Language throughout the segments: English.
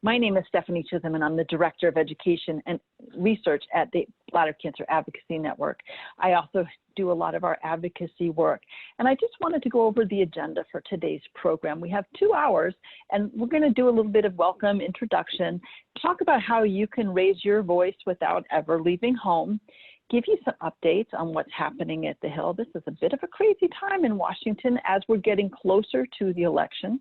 My name is Stephanie Chisholm, and I'm the Director of Education and Research at the Bladder Cancer Advocacy Network. I also do a lot of our advocacy work. And I just wanted to go over the agenda for today's program. We have 2 hours, and we're going to do a little bit of welcome introduction, talk about how you can raise your voice without ever leaving home, give you some updates on what's happening at the Hill. This is a bit of a crazy time in Washington as we're getting closer to the election.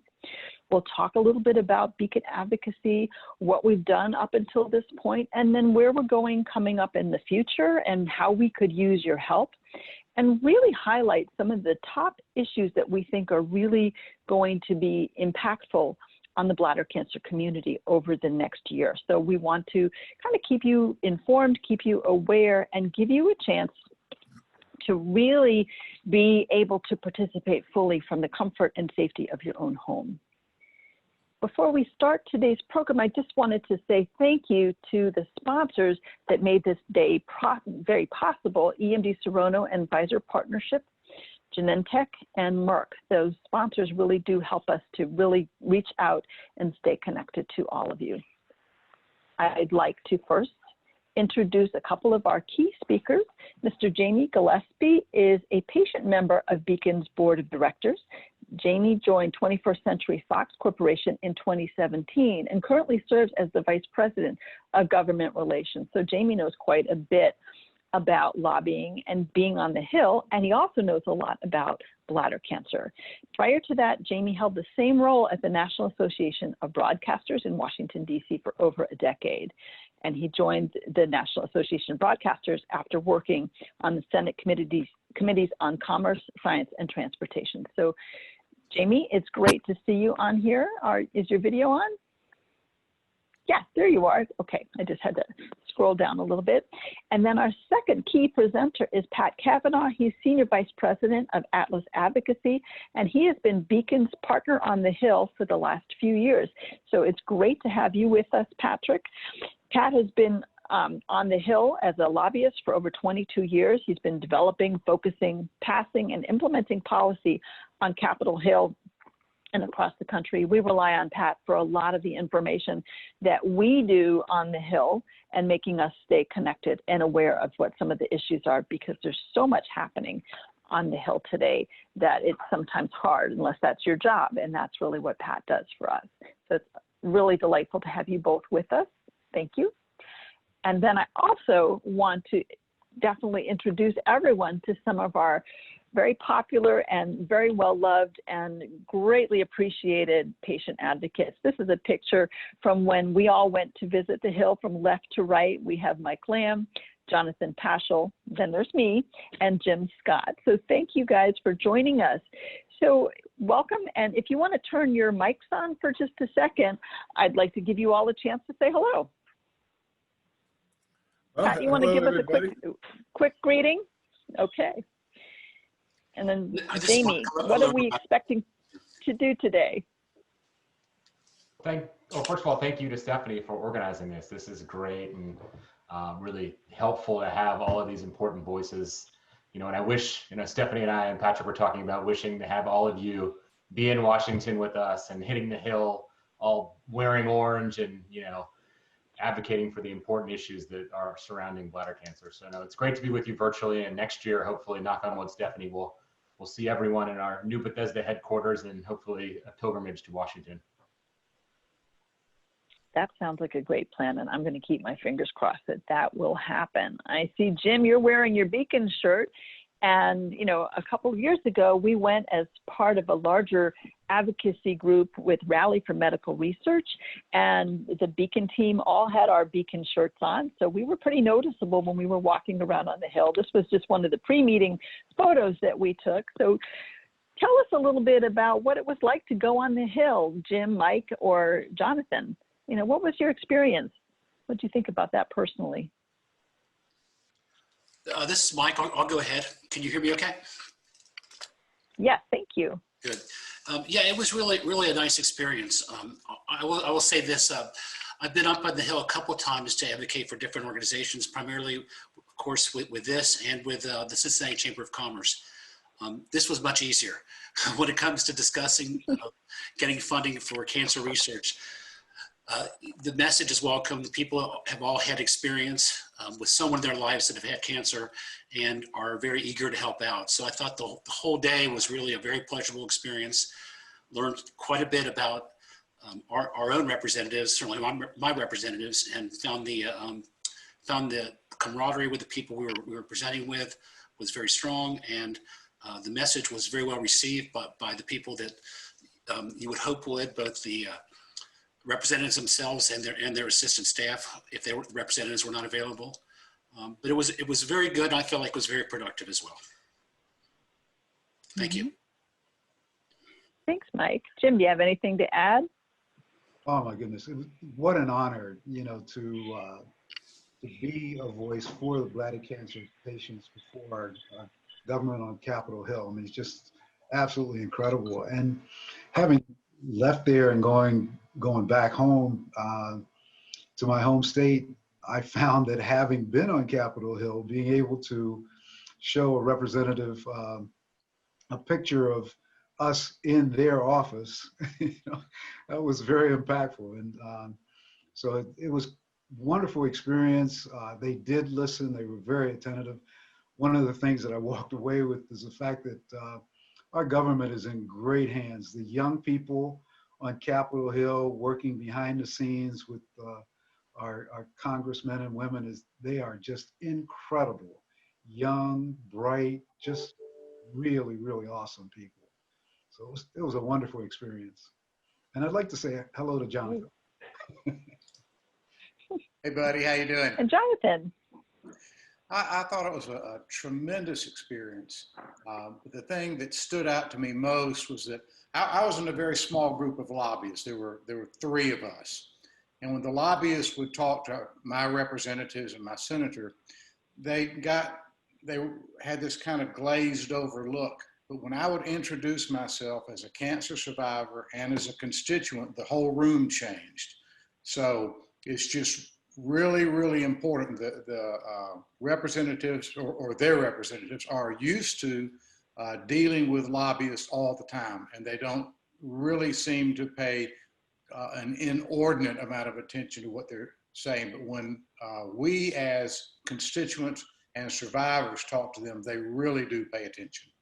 We'll talk a little bit about Beacon Advocacy, what we've done up until this point, and then where we're going coming up in the future and how we could use your help, and really highlight some of the top issues that we think are really going to be impactful on the bladder cancer community over the next year. So we want to kind of keep you informed, keep you aware, and give you a chance to really be able to participate fully from the comfort and safety of your own home. Before we start today's program, I just wanted to say thank you to the sponsors that made this day very possible: EMD Serono and Pfizer Partnership, Genentech, and Merck. Those sponsors really do help us to really reach out and stay connected to all of you. I'd like to first introduce a couple of our key speakers. Mr. Jamie Gillespie is a patient member of Beacon's Board of Directors. Jamie joined 21st Century Fox Corporation in 2017 and currently serves as the Vice President of Government Relations. So Jamie knows quite a bit about lobbying and being on the Hill, and he also knows a lot about bladder cancer. Prior to that, Jamie held the same role at the National Association of Broadcasters in Washington, D.C. for over a decade. And he joined the National Association of Broadcasters after working on the Senate committees on Commerce, Science, and Transportation. So, Jamie, it's great to see you on here. Is your video on? Yeah, there you are. Okay, I just had to scroll down a little bit. And then our second key presenter is Pat Cavanaugh. He's Senior Vice President of Atlas Advocacy, and he has been Beacon's partner on the Hill for the last few years. So it's great to have you with us, Patrick. Pat has been on the Hill as a lobbyist for over 22 years. He's been developing, focusing, passing, and implementing policy on Capitol Hill and across the country. We rely on Pat for a lot of the information that we do on the Hill and making us stay connected and aware of what some of the issues are, because there's so much happening on the Hill today that it's sometimes hard unless that's your job, and that's really what Pat does for us. So it's really delightful to have you both with us. Thank you. And then I also want to definitely introduce everyone to some of our very popular and very well-loved and greatly appreciated patient advocates. This is a picture from when we all went to visit the Hill from left to right. We have Mike Lamb, Jonathan Paschal, then there's me, and Jim Scott. So thank you guys for joining us. So welcome, and if you want to turn your mics on for just a second, I'd like to give you all a chance to say hello. Pat, you want to give us a quick greeting? Okay. And then Jamie, what are we expecting to do today? First of all, thank you to Stephanie for organizing this. This is great and really helpful to have all of these important voices. And I wish, Stephanie and I and Patrick were talking about wishing to have all of you be in Washington with us and hitting the Hill, all wearing orange and, advocating for the important issues that are surrounding bladder cancer. So no, it's great to be with you virtually, and next year, hopefully, knock on wood, Stephanie, we'll see everyone in our new Bethesda headquarters and hopefully a pilgrimage to Washington. That sounds like a great plan, and I'm going to keep my fingers crossed that that will happen. I see, Jim, you're wearing your Beacon shirt, and a couple of years ago, we went as part of a larger advocacy group with Rally for Medical Research, and the Beacon team all had our Beacon shirts on, so we were pretty noticeable when we were walking around on the Hill. This was just one of the pre-meeting photos that we took. So tell us a little bit about what it was like to go on the Hill, Jim, Mike, or Jonathan. What was your experience? What do you think about that personally? This is Mike. I'll go ahead. Can you hear me okay? Yes, thank you. Good. Yeah, it was really a nice experience. I will say this. I've been up on the Hill a couple of times to advocate for different organizations, primarily, of course, with this and with the Cincinnati Chamber of Commerce. This was much easier when it comes to discussing getting funding for cancer research. The message is welcome. The people have all had experience with someone in their lives that have had cancer and are very eager to help out. So I thought the whole day was really a very pleasurable experience. Learned quite a bit about our own representatives, certainly my representatives, and found the camaraderie with the people we were presenting with was very strong, and the message was very well received by the people that you would hope would, both the representatives themselves and their assistant staff, if their representatives were not available. But it was very good. And I felt like it was very productive as well. Thank you. Thanks, Mike. Jim, do you have anything to add? Oh my goodness, what an honor, to be a voice for the bladder cancer patients before our government on Capitol Hill. I mean, it's just absolutely incredible. And having left there and going back home to my home state, I found that having been on Capitol Hill, being able to show a representative a picture of us in their office, that was very impactful. And so it was wonderful experience. They did listen. They were very attentive. One of the things that I walked away with is the fact that our government is in great hands. The young people on Capitol Hill working behind the scenes with our congressmen and women, they are just incredible. Young, bright, just really, really awesome people. So it was a wonderful experience. And I'd like to say hello to Jonathan. Hey, buddy, how you doing? And Jonathan. I thought it was a tremendous experience. The thing that stood out to me most was that I was in a very small group of lobbyists. There were 3 of us. And when the lobbyists would talk to my representatives and my senator, they had this kind of glazed over look. But when I would introduce myself as a cancer survivor and as a constituent, the whole room changed. So it's just really, really important that the representatives or their representatives are used to dealing with lobbyists all the time, and they don't really seem to pay an inordinate amount of attention to what they're saying. But when we as constituents and survivors talk to them, they really do pay attention.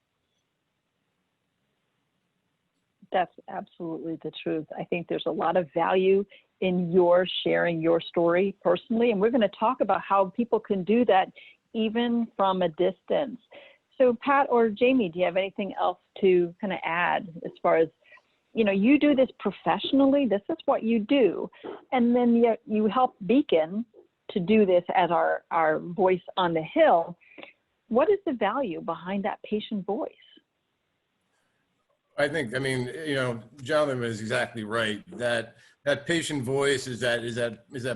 That's absolutely the truth. I think there's a lot of value in your sharing your story personally, and we're going to talk about how people can do that even from a distance. So Pat or Jamie, do you have anything else to kind of add as far as, you do this professionally, this is what you do, and then you help Beacon to do this as our voice on the Hill. What is the value behind that patient voice? I mean, Jonathan is exactly right. That patient voice is that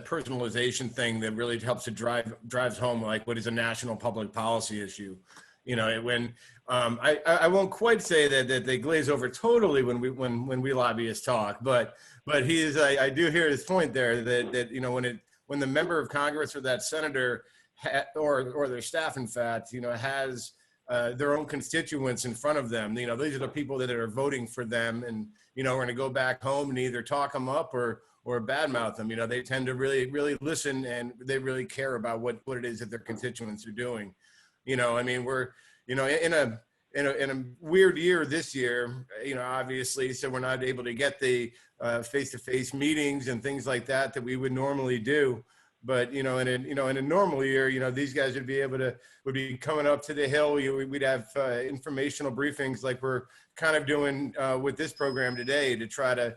personalization thing that really helps to drives home like what is a national public policy issue. When I won't quite say that they glaze over totally when we lobbyists talk, but I do hear his point there that when the member of Congress or that senator or their staff, in fact, has their own constituents in front of them. These are the people that are voting for them, and we're going to go back home and either talk them up or badmouth them. They tend to really, really listen, and they really care about what it is that their constituents are doing. We're in a weird year this year. Obviously, so we're not able to get the face-to-face meetings and things like that we would normally do. But in a normal year, these guys would be coming up to the Hill. We'd have informational briefings like we're kind of doing with this program today to try to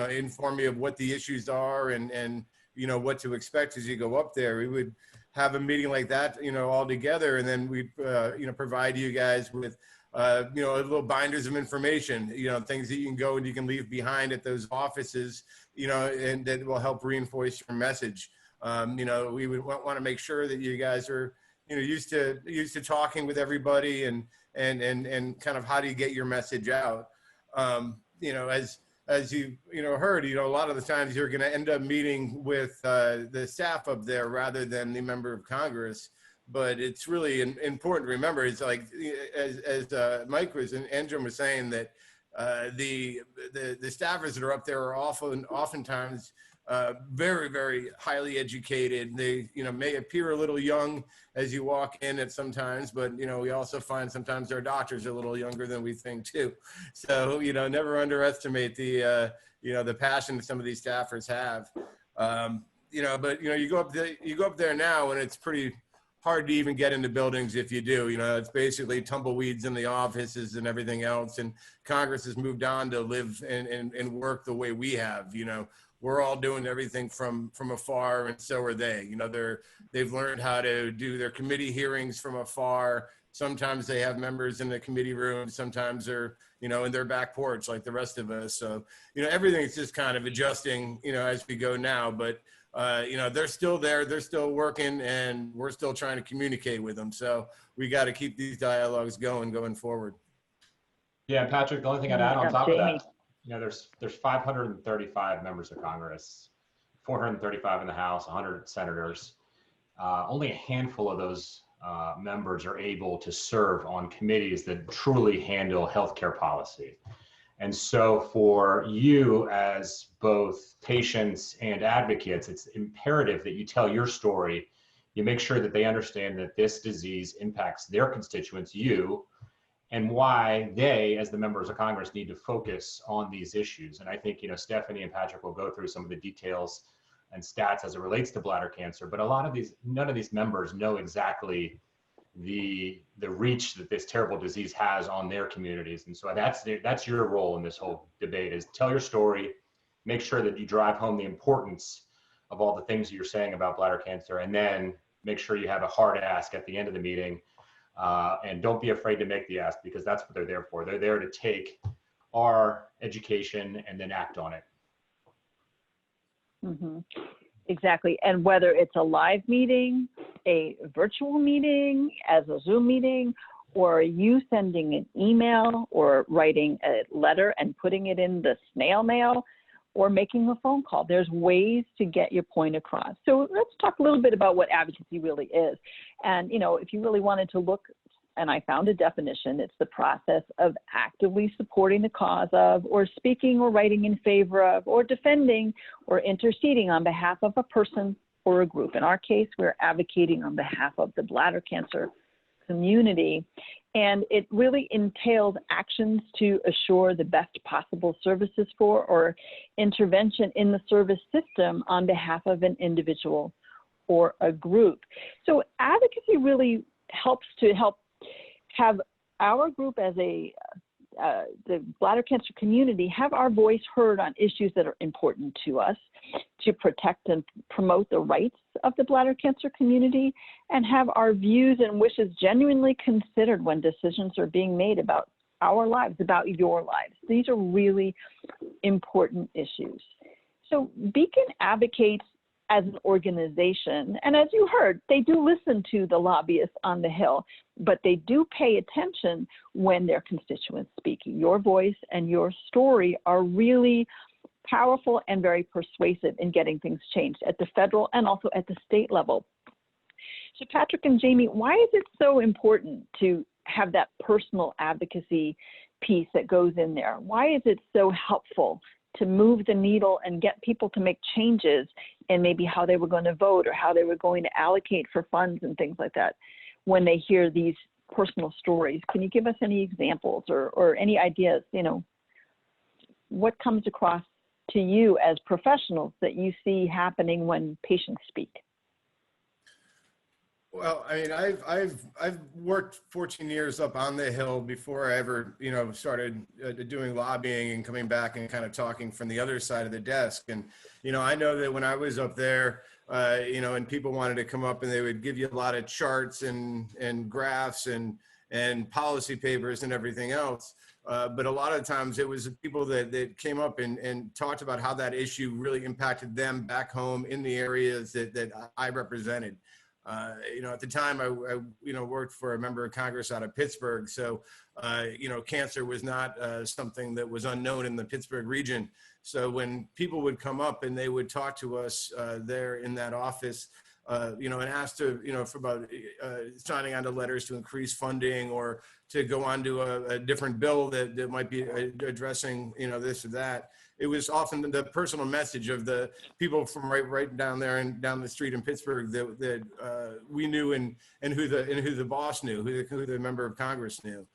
inform you of what the issues are and what to expect as you go up there. We would have a meeting like that all together, and then we'd provide you guys with little binders of information, things that you can go and you can leave behind at those offices, and that will help reinforce your message. We would want to make sure that you guys are, used to talking with everybody and kind of how do you get your message out? As you heard, a lot of the times you're going to end up meeting with the staff up there rather than the member of Congress. But it's really important to remember, it's like, as Mike was and Jim was saying, that the staffers that are up there are oftentimes very, very highly educated. They, may appear a little young as you walk in at sometimes, but, we also find sometimes our doctors are a little younger than we think too. So, never underestimate the, the passion that some of these staffers have. But, you go up there now and it's pretty hard to even get into buildings if you do. It's basically tumbleweeds in the offices and everything else. And Congress has moved on to live and work the way we have. We're all doing everything from afar, and so are they. They've learned how to do their committee hearings from afar. Sometimes they have members in the committee room. Sometimes they're, in their back porch like the rest of us. So, everything's just kind of adjusting, as we go now. But they're still there, they're still working, and we're still trying to communicate with them. So we got to keep these dialogues going forward. Yeah, Patrick, the only thing I'd add on top Jamie. of that, there's 535 members of Congress, 435 in the House, 100 senators. Only a handful of those members are able to serve on committees that truly handle healthcare policy. And so for you as both patients and advocates, it's imperative that you tell your story. You make sure that they understand that this disease impacts their constituents, you, and why they, as the members of Congress, need to focus on these issues. And I think, Stephanie and Patrick will go through some of the details and stats as it relates to bladder cancer, but none of these members know exactly the reach that this terrible disease has on their communities. And so that's your role in this whole debate, is tell your story, make sure that you drive home the importance of all the things that you're saying about bladder cancer, and then make sure you have a hard ask at the end of the meeting. And don't be afraid to make the ask, because that's what they're there for. They're there to take our education and then act on it. Mm-hmm. Exactly. And whether it's a live meeting, a virtual meeting, as a Zoom meeting, or you sending an email or writing a letter and putting it in the snail mail, or making a phone call, there's ways to get your point across. So let's talk a little bit about what advocacy really is. And, if you really wanted to look, and I found a definition, it's the process of actively supporting the cause of, or speaking or writing in favor of, or defending or interceding on behalf of a person or a group. In our case, we're advocating on behalf of the bladder cancer community. And it really entails actions to assure the best possible services for, or intervention in the service system on behalf of an individual or a group. So advocacy really helps have our group as the bladder cancer community have our voice heard on issues that are important to us, to protect and promote the rights of the bladder cancer community, and have our views and wishes genuinely considered when decisions are being made about our lives, about your lives. These are really important issues. So Beacon advocates as an organization, and as you heard, they do listen to the lobbyists on the Hill, but they do pay attention when their constituents speak. Your voice and your story are really powerful and very persuasive in getting things changed at the federal and also at the state level. So Patrick and Jamie, why is it so important to have that personal advocacy piece that goes in there? Why is it so helpful to move the needle and get people to make changes in maybe how they were going to vote or how they were going to allocate for funds and things like that when they hear these personal stories? Can you give us any examples or any ideas, what comes across to you as professionals that you see happening when patients speak? Well, I mean, I've worked 14 years up on the Hill before I ever, started doing lobbying and coming back and kind of talking from the other side of the desk. And, I know that when I was up there, and people wanted to come up and they would give you a lot of charts and graphs and policy papers and everything else. But a lot of times it was people that came up and talked about how that issue really impacted them back home in the areas that I represented. At the time I worked for a member of Congress out of Pittsburgh. So, cancer was not something that was unknown in the Pittsburgh region. So when people would come up and they would talk to us there in that office, and asked to, for about signing on to letters to increase funding or to go on to a different bill that might be addressing, this or that. It was often the personal message of the people from right down there and down the street in Pittsburgh that we knew and who the boss knew, who the member of Congress knew.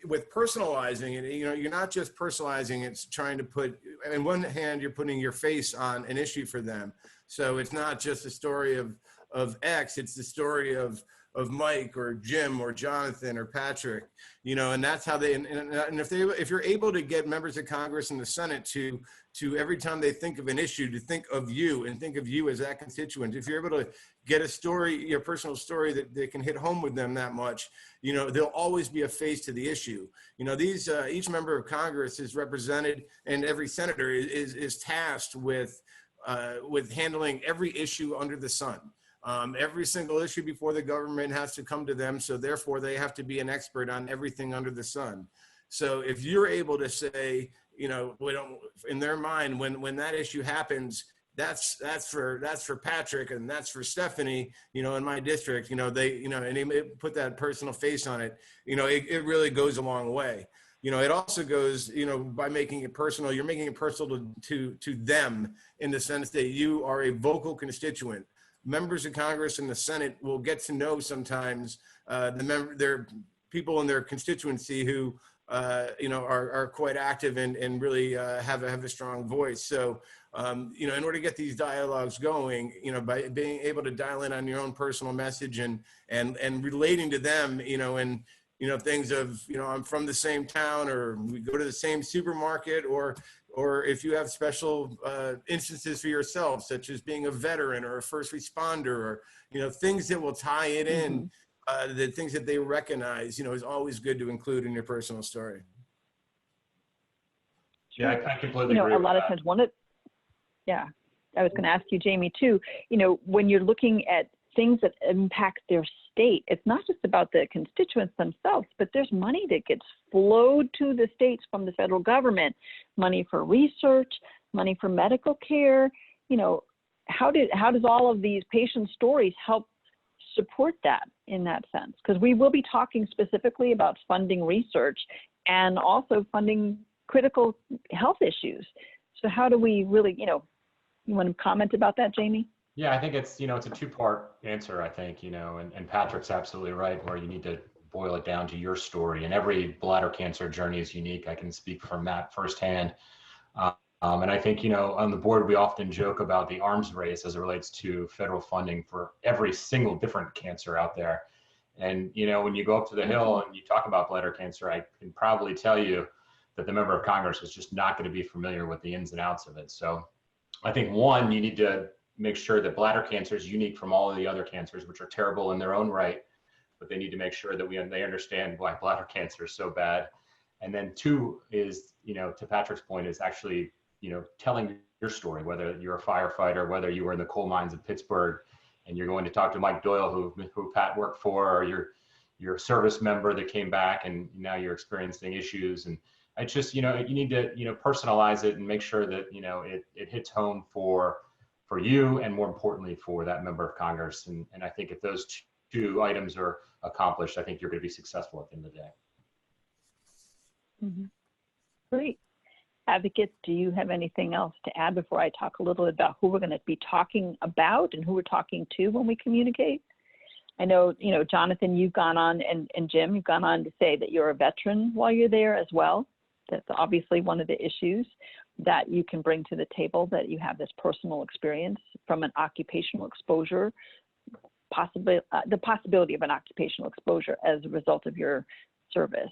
With personalizing it, you're not just personalizing, it's trying to put, in one hand, you're putting your face on an issue for them. So it's not just a story of X, it's the story of Mike or Jim or Jonathan or Patrick, and that's how they, and if you're able to get members of Congress and the Senate to every time they think of an issue, to think of you and think of you as that constituent, if you're able to get a story, your personal story that can hit home with them that much, there'll always be a face to the issue. Each member of Congress is represented, and every senator is tasked with handling every issue under the sun. Every single issue before the government has to come to them, so therefore they have to be an expert on everything under the sun. So if you're able to say, in their mind, when that issue happens, that's for Patrick and that's for Stephanie, in my district, and they put that personal face on it, it really goes a long way. It also goes, by making it personal, you're making it personal to them in the sense that you are a vocal constituent. Members of Congress and the Senate will get to know sometimes their people in their constituency who are quite active and really have a strong voice. So in order to get these dialogues going, by being able to dial in on your own personal message and relating to them, and things of, I'm from the same town, or we go to the same supermarket, or if you have special instances for yourself, such as being a veteran or a first responder, or, things that will tie it in, the things that they recognize, is always good to include in your personal story. Yeah, I completely agree. A lot of times I was going to ask you, Jamie, too, when you're looking at things that impact their state, it's not just about the constituents themselves, but there's money that gets flowed to the states from the federal government, money for research, money for medical care. How does all of these patient stories help support that in that sense? Because we will be talking specifically about funding research and also funding critical health issues. So how do we really, you want to comment about that, Jamie? Yeah, I think it's, it's a two-part answer, I think, and Patrick's absolutely right, where you need to boil it down to your story. And every bladder cancer journey is unique. I can speak from that firsthand. And I think, on the board, we often joke about the arms race as it relates to federal funding for every single different cancer out there. And, when you go up to the Hill and you talk about bladder cancer, I can probably tell you that the member of Congress is just not going to be familiar with the ins and outs of it. So I think, one, you need to make sure that bladder cancer is unique from all of the other cancers, which are terrible in their own right, but they need to make sure that they understand why bladder cancer is so bad. And then two is, to Patrick's point, is actually, telling your story, whether you're a firefighter, whether you were in the coal mines of Pittsburgh and you're going to talk to Mike Doyle, who Pat worked for, or you're a service member that came back and now you're experiencing issues. And it's just, you need to, personalize it and make sure that, it hits home for you, and more importantly for that member of Congress. And I think if those two items are accomplished, I think you're going to be successful at the end of the day. Mm-hmm. Great. Advocates, do you have anything else to add before I talk a little bit about who we're going to be talking about and who we're talking to when we communicate? I know, Jonathan, you've gone on, and Jim, you've gone on to say that you're a veteran while you're there as well. That's obviously one of the issues that you can bring to the table, that you have this personal experience from an occupational exposure, possibly the possibility of an occupational exposure as a result of your service.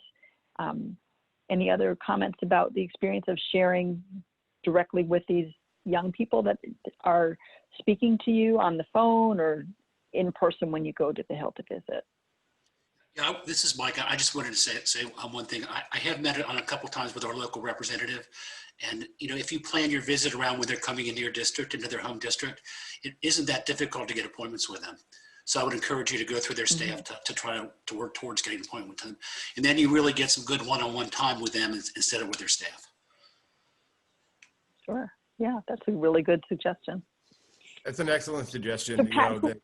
Any other comments about the experience of sharing directly with these young people that are speaking to you on the phone or in person when you go to the Hill to visit? Yeah, this is Mike. I just wanted to say one thing. I have met on a couple times with our local representative, and if you plan your visit around when they're coming into your district, into their home district, it isn't that difficult to get appointments with them. So I would encourage you to go through their staff to try to work towards getting an appointment with them, and then you really get some good one-on-one time with them instead of with their staff. Sure. Yeah, that's a really good suggestion. That's an excellent suggestion. So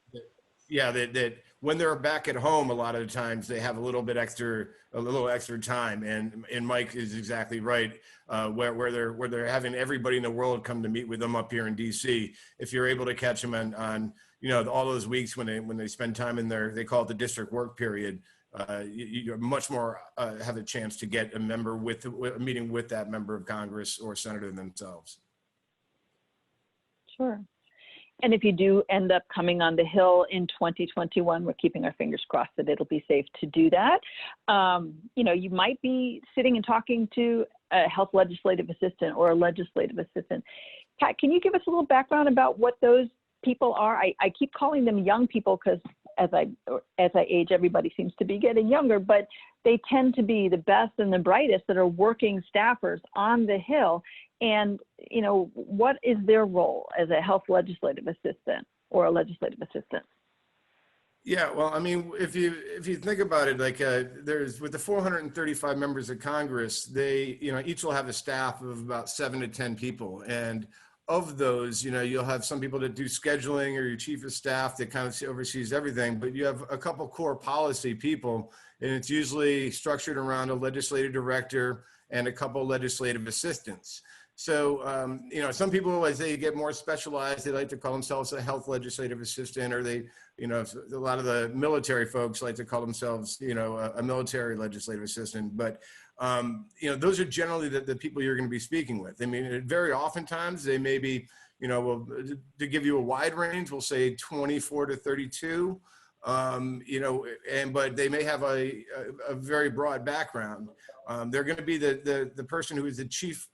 You know, that when they're back at home, a lot of the times they have a little extra time. And Mike is exactly right. Where they're having everybody in the world come to meet with them up here in DC. If you're able to catch them on you know, all those weeks when they spend time in they call it the district work period. You're much more have a chance to get a meeting with that member of Congress or senator themselves. Sure. And if you do end up coming on the Hill in 2021, we're keeping our fingers crossed that it'll be safe to do that. You know, you might be sitting and talking to a health legislative assistant or a legislative assistant. Pat, can you give us a little background about what those people are? I keep calling them young people because as I age, everybody seems to be getting younger, but they tend to be the best and the brightest that are working staffers on the Hill. And, you know, what is their role as a health legislative assistant or a legislative assistant? Yeah, well, I mean, if you think about it, like there's with the 435 members of Congress, they, you know, each will have a staff of about 7 to 10 people. And of those, you know, you'll have some people that do scheduling or your chief of staff that kind of oversees everything, but you have a couple core policy people, and it's usually structured around a legislative director and a couple legislative assistants. So, you know, some people, as they get more specialized, they like to call themselves a health legislative assistant, or they, you know, a lot of the military folks like to call themselves, you know, a military legislative assistant. But, you know, those are generally the people you're going to be speaking with. I mean, very oftentimes they may be, you know, well, to give you a wide range, we'll say 24 to 32, you know, but they may have a very broad background. They're going to be the person who is the chief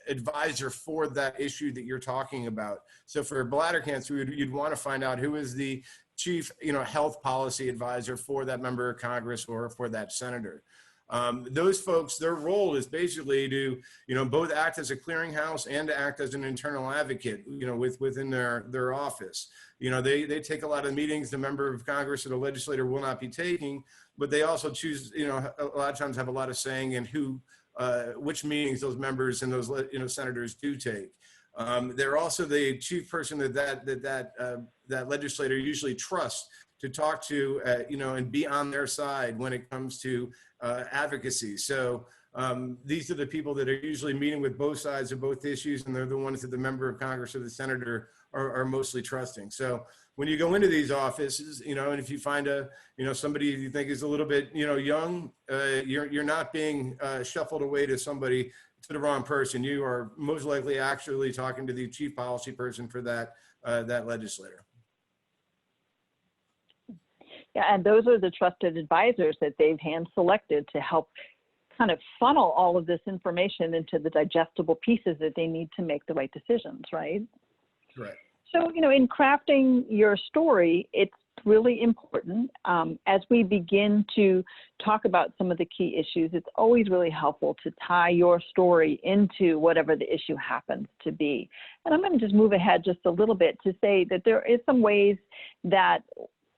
advisor for that issue that you're talking about. So for bladder cancer, you'd want to find out who is the chief, you know, health policy advisor for that member of Congress or for that senator. Those folks, their role is basically to, you know, both act as a clearinghouse and to act as an internal advocate, you know, within their office. You know, they take a lot of meetings the member of Congress or the legislator will not be taking, but they also choose, you know, a lot of times have a lot of saying in which meetings those members and those, you know, senators do take. They're also the chief person that legislator usually trusts to talk to, you know, and be on their side when it comes to advocacy. So these are the people that are usually meeting with both sides of both issues, and they're the ones that the member of Congress or the senator are mostly trusting. So when you go into these offices, you know, and if you find you know, somebody you think is a little bit, you know, young, you're not being shuffled away to somebody, to the wrong person. You are most likely actually talking to the chief policy person for that legislator. Yeah, and those are the trusted advisors that they've hand selected to help kind of funnel all of this information into the digestible pieces that they need to make the right decisions, right? Right. So, you know, in crafting your story, it's really important. As we begin to talk about some of the key issues, it's always really helpful to tie your story into whatever the issue happens to be. And I'm going to just move ahead just a little bit to say that there is some ways that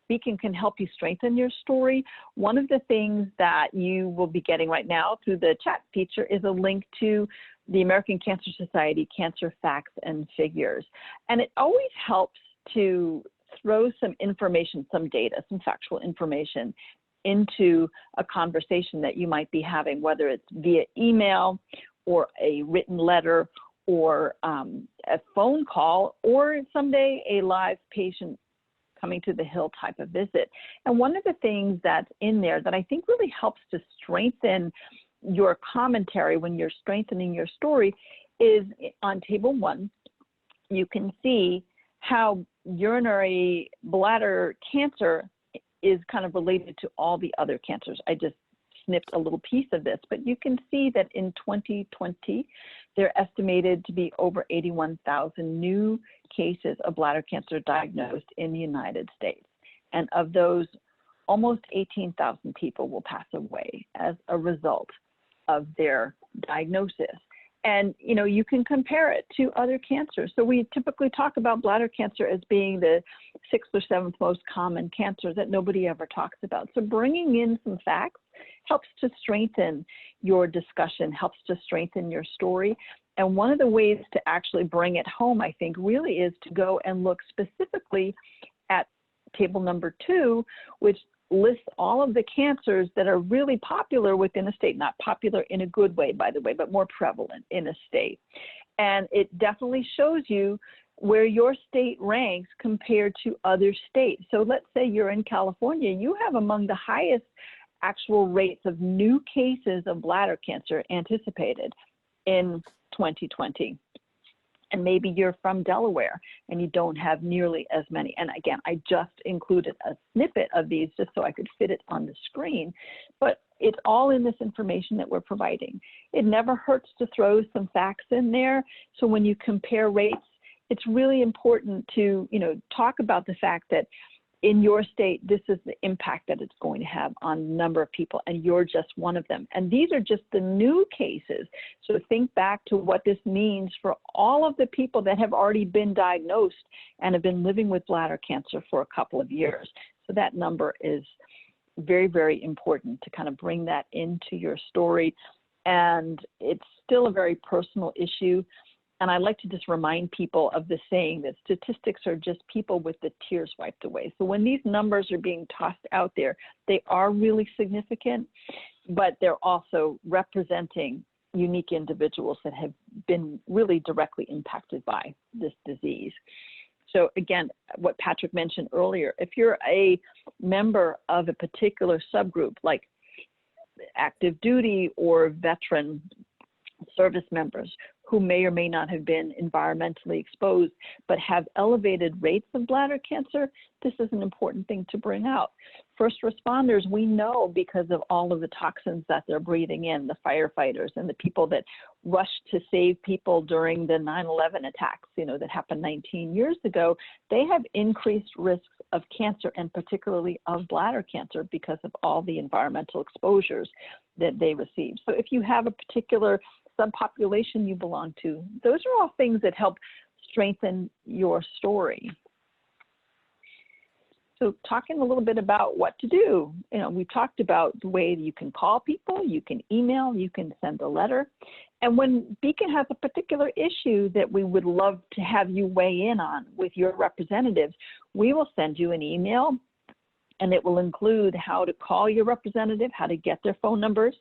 Beacon can help you strengthen your story. One of the things that you will be getting right now through the chat feature is a link to the American Cancer Society Cancer Facts and Figures. And it always helps to throw some information, some data, some factual information into a conversation that you might be having, whether it's via email or a written letter or a phone call, or someday a live patient coming to the Hill type of visit. And one of the things that's in there that I think really helps to strengthen your commentary when you're strengthening your story is on table 1, you can see how urinary bladder cancer is kind of related to all the other cancers. I just snipped a little piece of this, but you can see that in 2020, they're estimated to be over 81,000 new cases of bladder cancer diagnosed in the United States. And of those, almost 18,000 people will pass away as a result of their diagnosis. And, you know, you can compare it to other cancers. So we typically talk about bladder cancer as being the 6th or 7th most common cancer that nobody ever talks about. So bringing in some facts helps to strengthen your discussion, helps to strengthen your story. And one of the ways to actually bring it home, I think, really is to go and look specifically at table number 2, which lists all of the cancers that are really popular within a state, not popular in a good way, by the way, but more prevalent in a state. And it definitely shows you where your state ranks compared to other states. So let's say you're in California, you have among the highest actual rates of new cases of bladder cancer anticipated in 2020. And maybe you're from Delaware and you don't have nearly as many. And again, I just included a snippet of these just so I could fit it on the screen, but it's all in this information that we're providing. It never hurts to throw some facts in there. So when you compare rates, it's really important to, talk about the fact that in your state, this is the impact that it's going to have on a number of people, and you're just one of them. And these are just the new cases. So think back to what this means for all of the people that have already been diagnosed and have been living with bladder cancer for a couple of years. So that number is very, very important to kind of bring that into your story. And it's still a very personal issue. And I like to just remind people of the saying that statistics are just people with the tears wiped away. So when these numbers are being tossed out there, they are really significant, but they're also representing unique individuals that have been really directly impacted by this disease. So again, what Patrick mentioned earlier, if you're a member of a particular subgroup like active duty or veteran service members who may or may not have been environmentally exposed but have elevated rates of bladder cancer, this is an important thing to bring out. First responders, we know because of all of the toxins that they're breathing in, the firefighters and the people that rushed to save people during the 9/11 attacks, that happened 19 years ago, they have increased risks of cancer and particularly of bladder cancer because of all the environmental exposures that they received. So if you have a particular subpopulation you belong to, those are all things that help strengthen your story. So talking a little bit about what to do, we talked about the way you can call people, you can email, you can send a letter. And when Beacon has a particular issue that we would love to have you weigh in on with your representatives, we will send you an email, and it will include how to call your representative, how to get their phone numbers,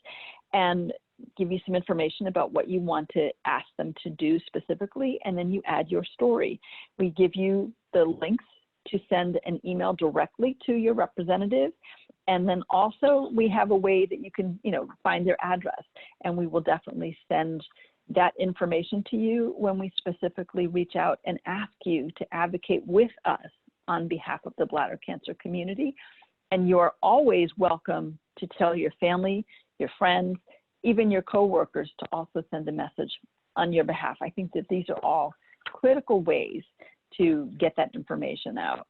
and give you some information about what you want to ask them to do specifically, and then you add your story. We give you the links to send an email directly to your representative, and then also we have a way that you can, find their address, and we will definitely send that information to you when we specifically reach out and ask you to advocate with us on behalf of the bladder cancer community. And you're always welcome to tell your family, your friends, even your coworkers to also send a message on your behalf. I think that these are all critical ways to get that information out.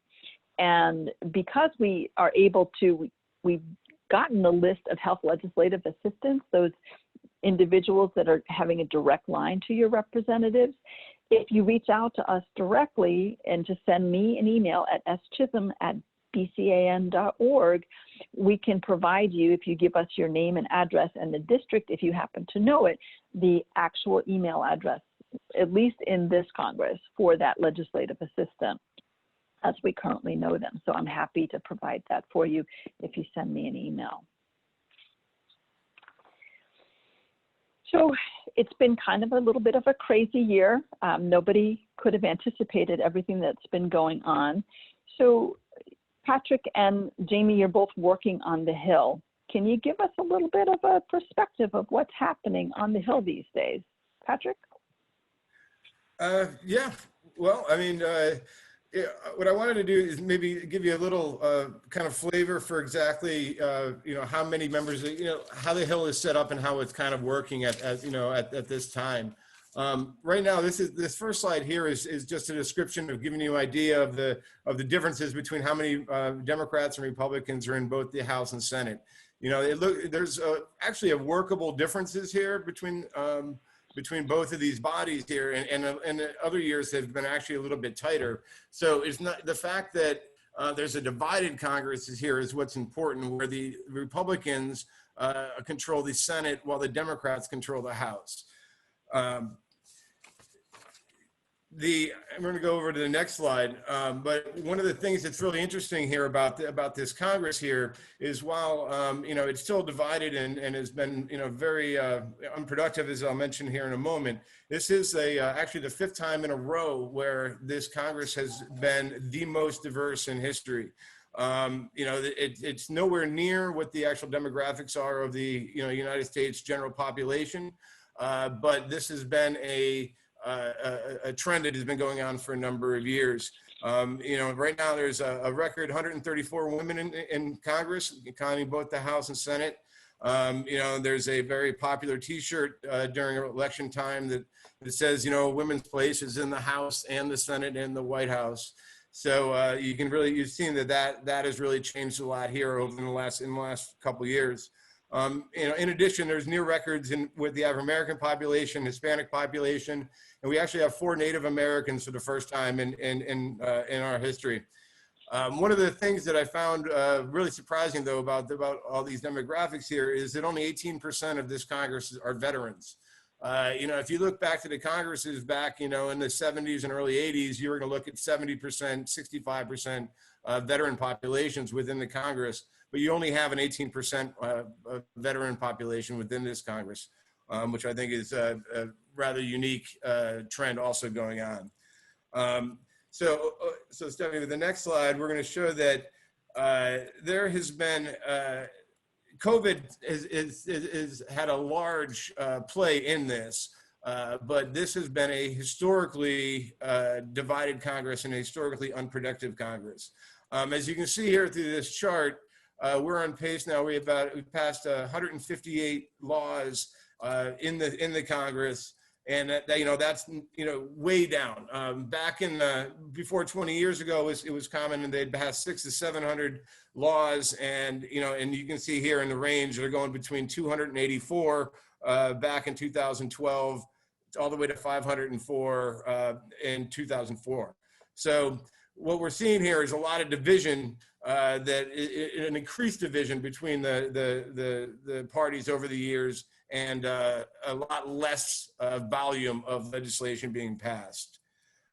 And because we are able to, we've gotten the list of health legislative assistants, those individuals that are having a direct line to your representatives. If you reach out to us directly and just send me an email at schisholm@bcan.org, we can provide you, if you give us your name and address and the district, if you happen to know it, the actual email address, at least in this Congress, for that legislative assistant, as we currently know them. So I'm happy to provide that for you if you send me an email. So it's been kind of a little bit of a crazy year. Nobody could have anticipated everything that's been going on. So Patrick and Jamie, you're both working on the Hill. Can you give us a little bit of a perspective of what's happening on the Hill these days? Patrick? Yeah, well, I mean, what I wanted to do is maybe give you a little kind of flavor for exactly, how many members, how the Hill is set up and how it's kind of working at this time. Right now, this first slide here is just a description of giving you an idea of the differences between how many Democrats and Republicans are in both the House and Senate. There's actually a workable differences here between both of these bodies here, and other years have been actually a little bit tighter. So it's not the fact that there's a divided Congress here is what's important, where the Republicans control the Senate while the Democrats control the House. I'm going to go over to the next slide. But one of the things that's really interesting here about this Congress here is while it's still divided and has been very unproductive, as I'll mention here in a moment. This is actually the 5th time in a row where this Congress has been the most diverse in history. It's nowhere near what the actual demographics are of the United States general population, but this has been a trend that has been going on for a number of years. Right now there's a record 134 women in Congress, counting both the House and Senate. There's a very popular T-shirt during election time that says, women's place is in the House and the Senate and the White House. So you've seen that has really changed a lot here over in the last couple of years. In addition, there's near records with the African American population, Hispanic population, and we actually have 4 Native Americans for the first time in our history. One of the things that I found really surprising, though, about all these demographics here is that only 18% of this Congress are veterans. If you look back to the Congresses back, in the 70s and early 80s, you were going to look at 70%, 65% veteran populations within the Congress, but you only have an 18% veteran population within this Congress, which I think is a rather unique trend also going on. So Stephanie, with the next slide, we're going to show that there has been COVID has had a large play in this, but this has been a historically divided Congress and a historically unproductive Congress. As you can see here through this chart, we're on pace now. We've passed 158 laws in the Congress, and that's way down. Back in before 20 years ago, it was common, and they'd pass 600 to 700 laws, and you can see here in the range they're going between 284 back in 2012 all the way to 504 in 2004. So what we're seeing here is a lot of division, an increased division between the parties over the years, and a lot less volume of legislation being passed.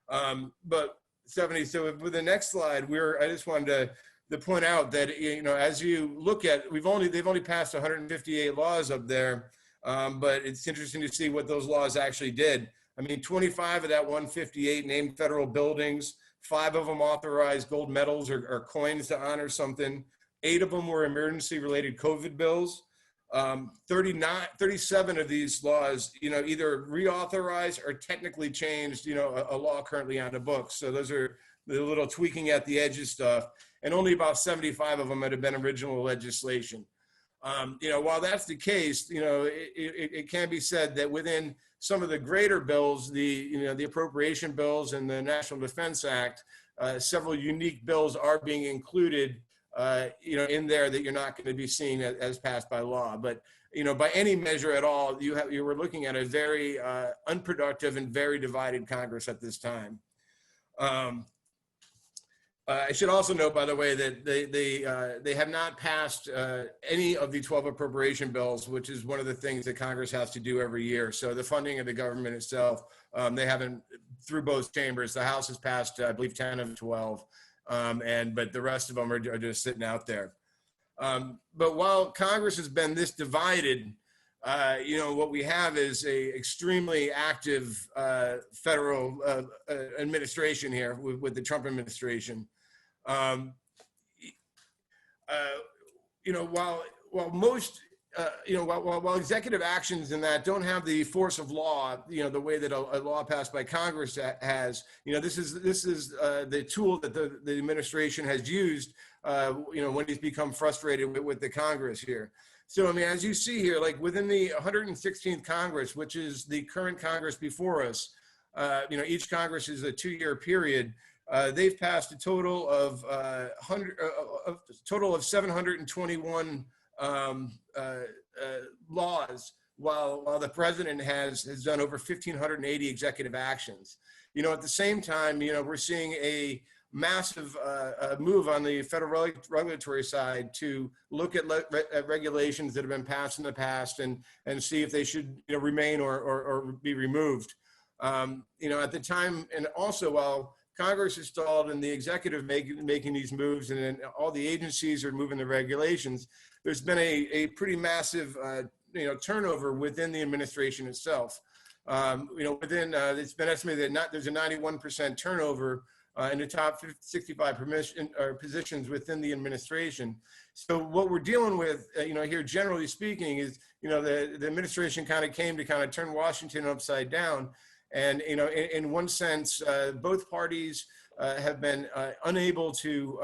But Stephanie, so with the next slide, I just wanted to point out that as you look at, they've only passed 158 laws up there, but it's interesting to see what those laws actually did. I mean, 25 of that 158 named federal buildings. 5 of them authorized gold medals or coins to honor something. 8 of them were emergency-related COVID bills. 37 of these laws, either reauthorized or technically changed, a law currently on the books. So those are the little tweaking at the edges stuff. And only about 75 of them had been original legislation. While that's the case, it can be said that within some of the greater bills, the appropriation bills and the National Defense Act, several unique bills are being included, in there that you're not going to be seeing as passed by law. But, by any measure at all, you were looking at a very unproductive and very divided Congress at this time. I should also note, by the way, that they have not passed any of the 12 appropriation bills, which is one of the things that Congress has to do every year. So the funding of the government itself, they haven't, through both chambers. The House has passed, I believe, 10 of 12, but the rest of them are just sitting out there. But while Congress has been this divided, what we have is a extremely active federal administration here with the Trump administration. While most, while executive actions in that don't have the force of law, the way that a law passed by Congress has, this is the tool that the administration has used, when he's become frustrated with the Congress here. So, I mean, as you see here, like within the 116th Congress, which is the current Congress before us, each Congress is a 2-year period. They've passed a total of 721 laws, while the president has done over 1,580 executive actions. At the same time, we're seeing a massive move on the federal regulatory side to look at regulations that have been passed in the past and see if they should remain or be removed. At the time, and also while Congress is stalled and the executive making these moves, and then all the agencies are moving the regulations, there's been a pretty massive, turnover within the administration itself. It's been estimated that there's a 91% turnover in the top 65 positions within the administration. So what we're dealing with, here generally speaking, is the administration kind of came to kind of turn Washington upside down, and in one sense, both parties have been unable to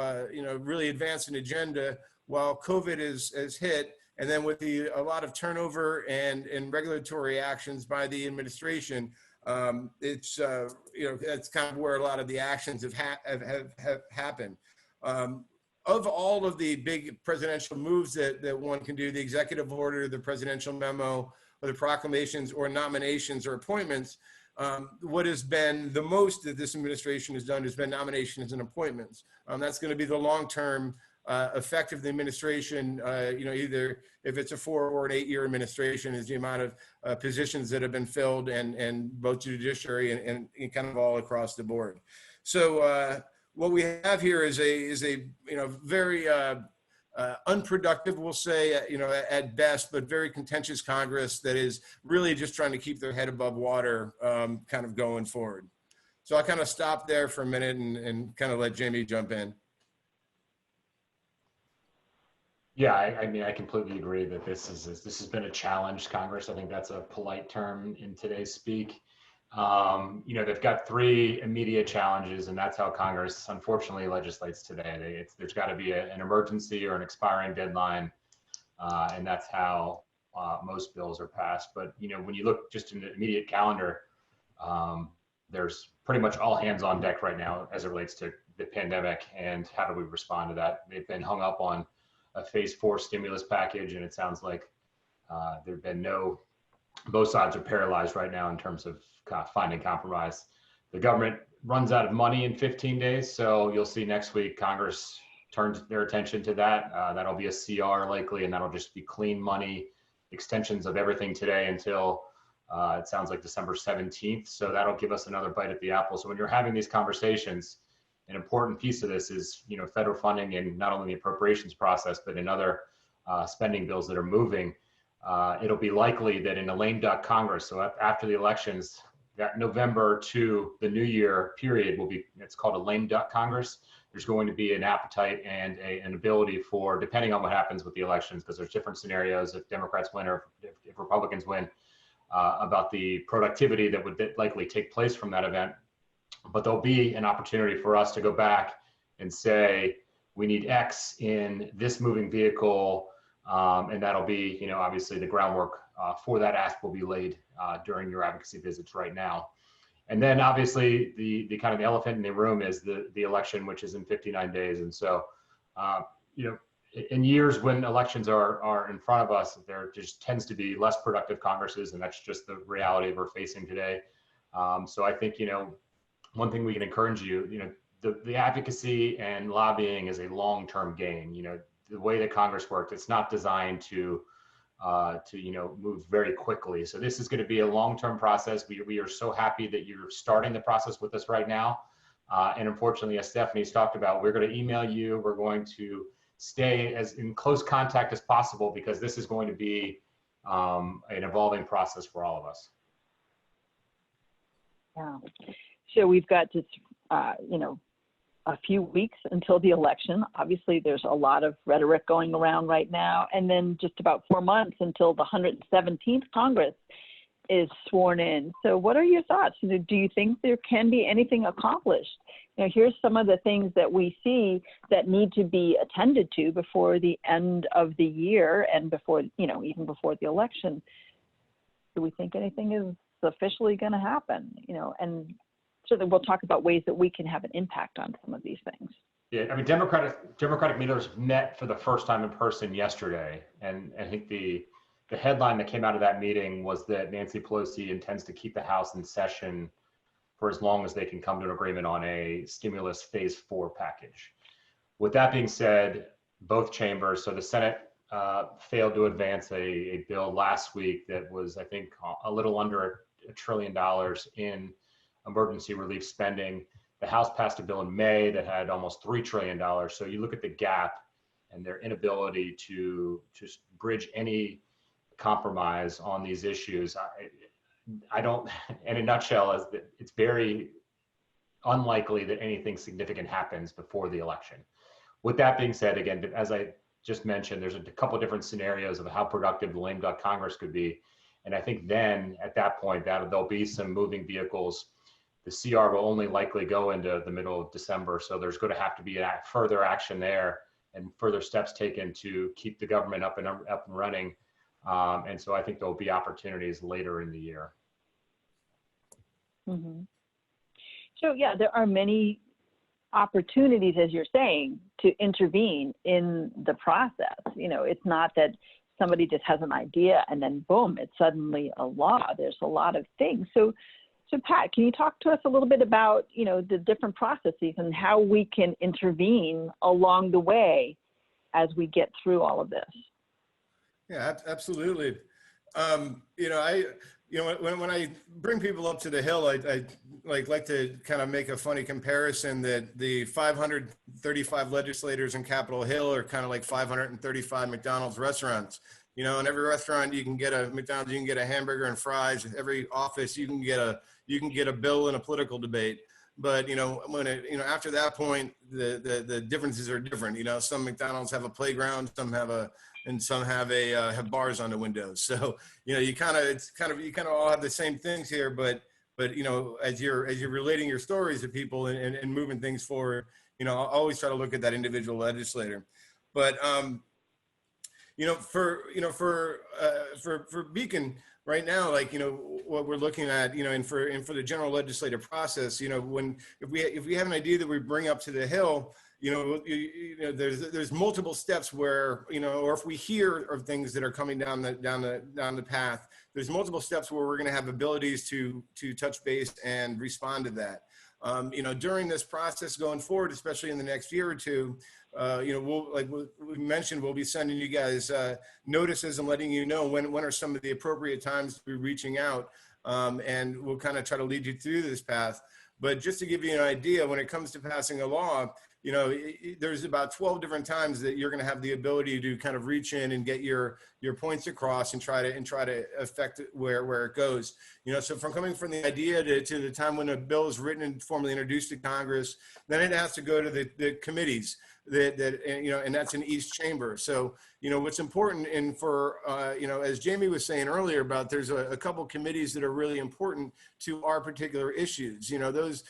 really advance an agenda while COVID has hit. And then with a lot of turnover and regulatory actions by the administration, it's that's kind of where a lot of the actions have happened. Of all of the big presidential moves that one can do, the executive order, the presidential memo, or the proclamations or nominations or appointments, what has been the most that this administration has done has been nominations and appointments. That's going to be the long-term effect of the administration, either if it's a 4 or an 8-year administration, is the amount of positions that have been filled, and both judiciary and kind of all across the board. So what we have here is a very unproductive, we'll say, at best, but very contentious Congress that is really just trying to keep their head above water, kind of going forward. So I kind of stopped there for a minute and kind of let Jamie jump in. Yeah, I completely agree that this has been a challenged Congress. I think that's a polite term in today's speak. They've got 3 immediate challenges, and that's how Congress unfortunately legislates today. There's got to be an emergency or an expiring deadline, and that's how most bills are passed. But when you look just in the immediate calendar, there's pretty much all hands on deck right now as it relates to the pandemic and how do we respond to that. They've been hung up on a phase 4 stimulus package, and it sounds like there've been both sides are paralyzed right now in terms of finding compromise. The government runs out of money in 15 days, so you'll see next week Congress turns their attention to that. That'll be a CR likely, and that'll just be clean money, extensions of everything today until it sounds like December 17th. So that'll give us another bite at the apple. So when you're having these conversations, an important piece of this is, federal funding in not only the appropriations process, but in other spending bills that are moving. It'll be likely that in a lame duck Congress, so after the elections, that November to the new year period it's called a lame duck Congress. There's going to be an appetite and an ability for, depending on what happens with the elections, because there's different scenarios if Democrats win or if Republicans win, about the productivity that would likely take place from that event. But there'll be an opportunity for us to go back and say, we need X in this moving vehicle, and that'll be, obviously the groundwork for that ask will be laid during your advocacy visits right now. And then obviously the kind of the elephant in the room is the election, which is in 59 days. And so, in years when elections are in front of us, there just tends to be less productive Congresses, and that's just the reality we're facing today. So I think, one thing we can encourage you, the advocacy and lobbying is a long-term game. The way that Congress works, it's not designed to move very quickly. So this is going to be a long-term process. We are so happy that you're starting the process with us right now. And unfortunately, as Stephanie's talked about, we're going to email you. We're going to stay as in close contact as possible because this is going to be an evolving process for all of us. Yeah. So we've got just, a few weeks until the election. Obviously, there's a lot of rhetoric going around right now, and then just about 4 months until the 117th Congress is sworn in. So what are your thoughts? Do you think there can be anything accomplished? Here's some of the things that we see that need to be attended to before the end of the year and before, even before the election. Do we think anything is officially going to happen? And certainly we'll talk about ways that we can have an impact on some of these things. Yeah, Democratic leaders met for the first time in person yesterday, and I think the headline that came out of that meeting was that Nancy Pelosi intends to keep the House in session for as long as they can come to an agreement on a stimulus phase 4 package. With that being said, both chambers, so the Senate failed to advance a bill last week that was, I think, a little under $1 trillion in emergency relief spending. The House passed a bill in May that had almost $3 trillion. So you look at the gap and their inability to just bridge any compromise on these issues. I don't, in a nutshell, is that it's very unlikely that anything significant happens before the election. With that being said, again, as I just mentioned, there's a couple different scenarios of how productive the lame duck Congress could be. And I think then at that point, that there'll be some moving vehicles. The CR will only likely go into the middle of December. So there's going to have to be further action there and further steps taken to keep the government up and running. And so I think there'll be opportunities later in the year. Mm-hmm. So yeah, there are many opportunities, as you're saying, to intervene in the process. You know, it's not that somebody just has an idea and then boom, it's suddenly a law. There's a lot of things. So Pat, can you talk to us a little bit about, you know, the different processes and how we can intervene along the way as we get through all of this? Yeah, absolutely. When I bring people up to the Hill, I like to kind of make a funny comparison that the 535 legislators in Capitol Hill are kind of like 535 McDonald's restaurants. You know, in every restaurant you can get a McDonald's, you can get a hamburger and fries. In every office you can get a bill and a political debate. But after that point, the differences are different. You know, some McDonald's have a playground, some have have bars on the windows. So you kind of all have the same things here. But as you're relating your stories to people and moving things forward, I'll always try to look at that individual legislator. But for Beacon right now, what we're looking at, and for the general legislative process, if we have an idea that we bring up to the Hill, there's multiple steps where, or if we hear of things that are coming down the path, there's multiple steps where we're going to have abilities to touch base and respond to that. During this process going forward, especially in the next year or two, we mentioned, we'll be sending you guys notices and letting you know when are some of the appropriate times to be reaching out, and we'll kind of try to lead you through this path. But just to give you an idea, when it comes to passing a law, there's about 12 different times that you're going to have the ability to kind of reach in and get your points across and try to affect where it goes. So from coming from the idea to the time when a bill is written and formally introduced to Congress, then it has to go to the committees and that's in each chamber. So what's important, and for as Jamie was saying earlier about, there's a couple committees that are really important to our particular issues. Those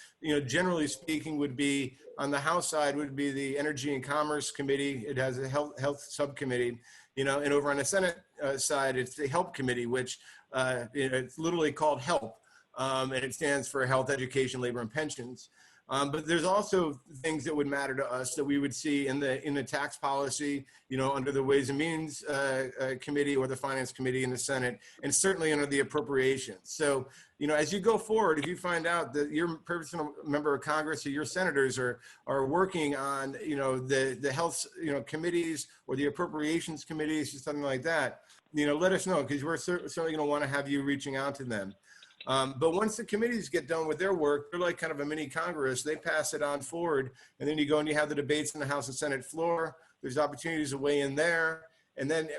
generally speaking would be, on the House side would be the Energy and Commerce Committee. It has a health subcommittee, and over on the Senate side, it's the HELP Committee, which it's literally called HELP, and it stands for Health, Education, Labor, and Pensions. But there's also things that would matter to us that we would see in the tax policy, under the Ways and Means Committee or the Finance Committee in the Senate, and certainly under the appropriations. So, as you go forward, if you find out that your personal member of Congress or your senators are working on, the health, committees or the appropriations committees or something like that, let us know, because we're certainly going to want to have you reaching out to them. But once the committees get done with their work, they're like kind of a mini Congress. They pass it on forward, and then you go and you have the debates in the House and Senate floor. There's opportunities to weigh in there, and then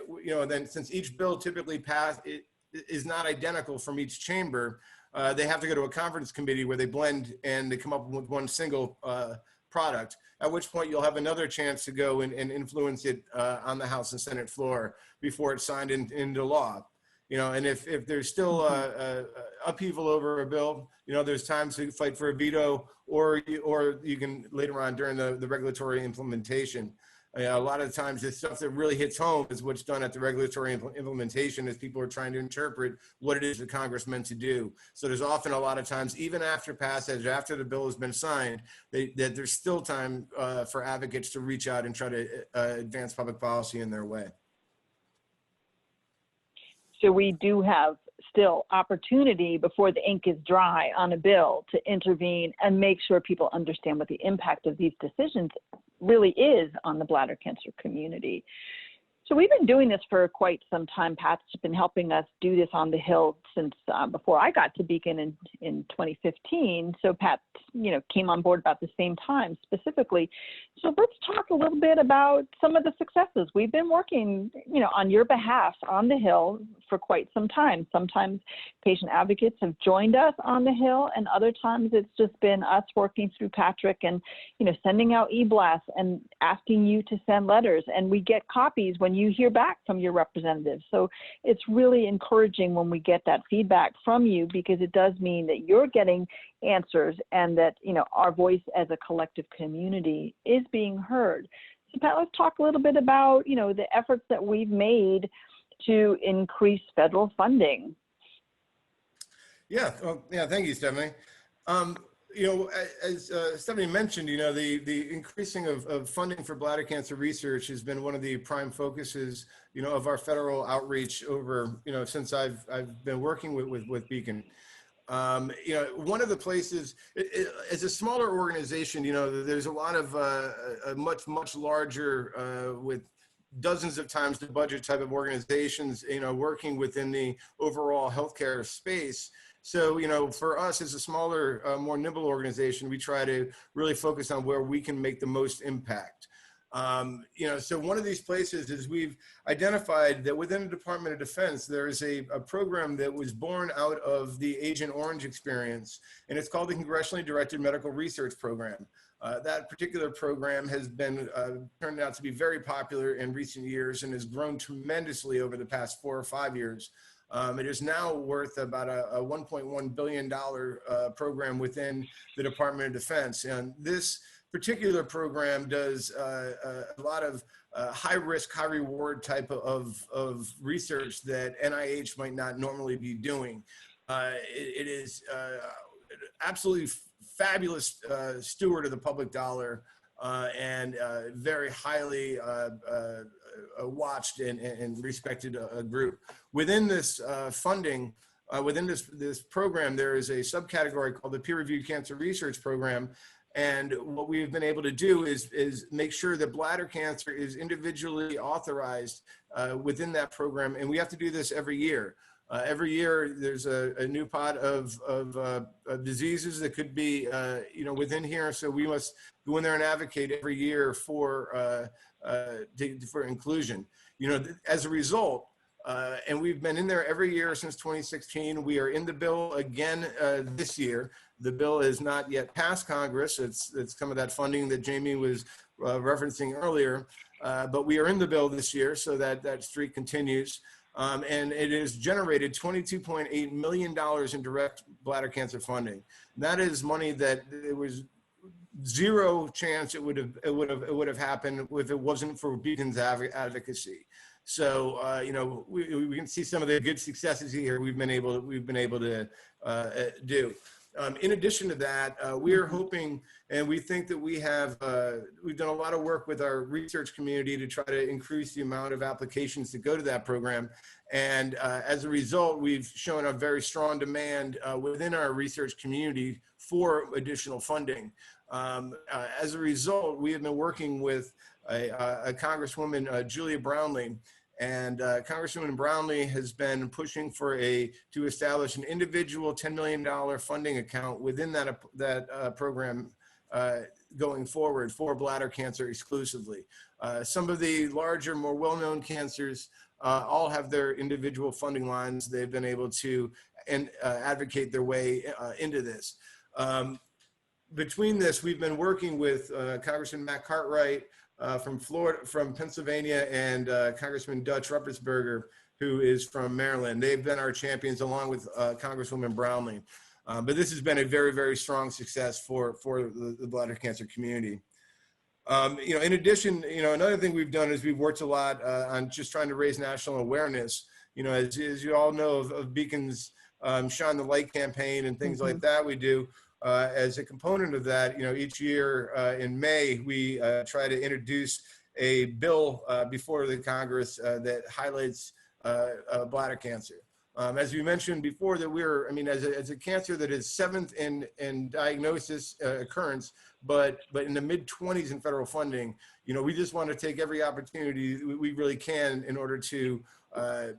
then since each bill typically is not identical from each chamber, they have to go to a conference committee where they blend and they come up with one single product. At which point you'll have another chance to go and influence it on the House and Senate floor before it's signed into law. And if there's still upheaval over a bill, there's times to fight for a veto, or you can later on during the regulatory implementation. A lot of times the stuff that really hits home is what's done at the regulatory implementation, as people are trying to interpret what it is that Congress meant to do. So there's often a lot of times, even after passage, after the bill has been signed, that there's still time for advocates to reach out and try to advance public policy in their way. So we do have still opportunity before the ink is dry on a bill to intervene and make sure people understand what the impact of these decisions really is on the bladder cancer community. So we've been doing this for quite some time. Pat's been helping us do this on the Hill since before I got to Beacon in 2015. So Pat, came on board about the same time specifically. So let's talk a little bit about some of the successes. We've been working, on your behalf on the Hill for quite some time. Sometimes patient advocates have joined us on the Hill, and other times it's just been us working through Patrick and, sending out e-blasts and asking you to send letters. And we get copies when you hear back from your representatives. So it's really encouraging when we get that feedback from you, because it does mean that you're getting answers and that, our voice as a collective community is being heard. So Pat, let's talk a little bit about, the efforts that we've made to increase federal funding. Yeah, thank you, Stephanie. As Stephanie mentioned, the increasing of funding for bladder cancer research has been one of the prime focuses, of our federal outreach over, since I've been working with Beacon. One of the places, as a smaller organization, there's a lot of a much larger with dozens of times the budget type of organizations, working within the overall healthcare space. So, for us as a smaller, more nimble organization, we try to really focus on where we can make the most impact. So one of these places is we've identified that within the Department of Defense, there is a program that was born out of the Agent Orange experience, and it's called the Congressionally Directed Medical Research Program. That particular program has been turned out to be very popular in recent years and has grown tremendously over the past 4 or 5 years. It is now worth about a $1.1 billion program within the Department of Defense. And this particular program does a lot of high risk, high reward type of research that NIH might not normally be doing. It is absolutely fabulous steward of the public dollar and very highly watched and respected group. Within this funding, within this program, there is a subcategory called the Peer Reviewed Cancer Research Program. And what we've been able to do is make sure that bladder cancer is individually authorized within that program. And we have to do this every year. Every year, there's a new pot of diseases that could be, within here. So we must go in there and advocate every year for inclusion. As a result, and we've been in there every year since 2016. We are in the bill again this year. The bill is not yet passed Congress. It's some of that funding that Jamie was referencing earlier. But we are in the bill this year, so that streak continues. And it has generated $22.8 million in direct bladder cancer funding. That is money that there was zero chance it would have happened if it wasn't for Beacon's advocacy. So we can see some of the good successes here we've been able to do. In addition to that, we are hoping, and we think that we've done a lot of work with our research community to try to increase the amount of applications that go to that program. And as a result, we've shown a very strong demand within our research community for additional funding. As a result, we have been working with a Congresswoman, Julia Brownley, and Congresswoman Brownley has been pushing to establish an individual $10 million funding account within that program going forward for bladder cancer exclusively. Some of the larger, more well-known cancers all have their individual funding lines. They've been able to advocate their way into this. Between this, we've been working with Congressman Matt Cartwright from Florida, from Pennsylvania, and Congressman Dutch Ruppersberger, who is from Maryland. They've been our champions along with Congresswoman Brownley. But this has been a very, very strong success for the bladder cancer community. In addition, another thing we've done is we've worked a lot on just trying to raise national awareness. As you all know of Beacon's Shine the Light campaign and things like that we do. As a component of that, each year in May, we try to introduce a bill before the Congress that highlights bladder cancer. As you mentioned before, that we're, I mean, as a cancer that is 7th in diagnosis occurrence, but in the mid-20s in federal funding, you know, we just want to take every opportunity we really can in order to,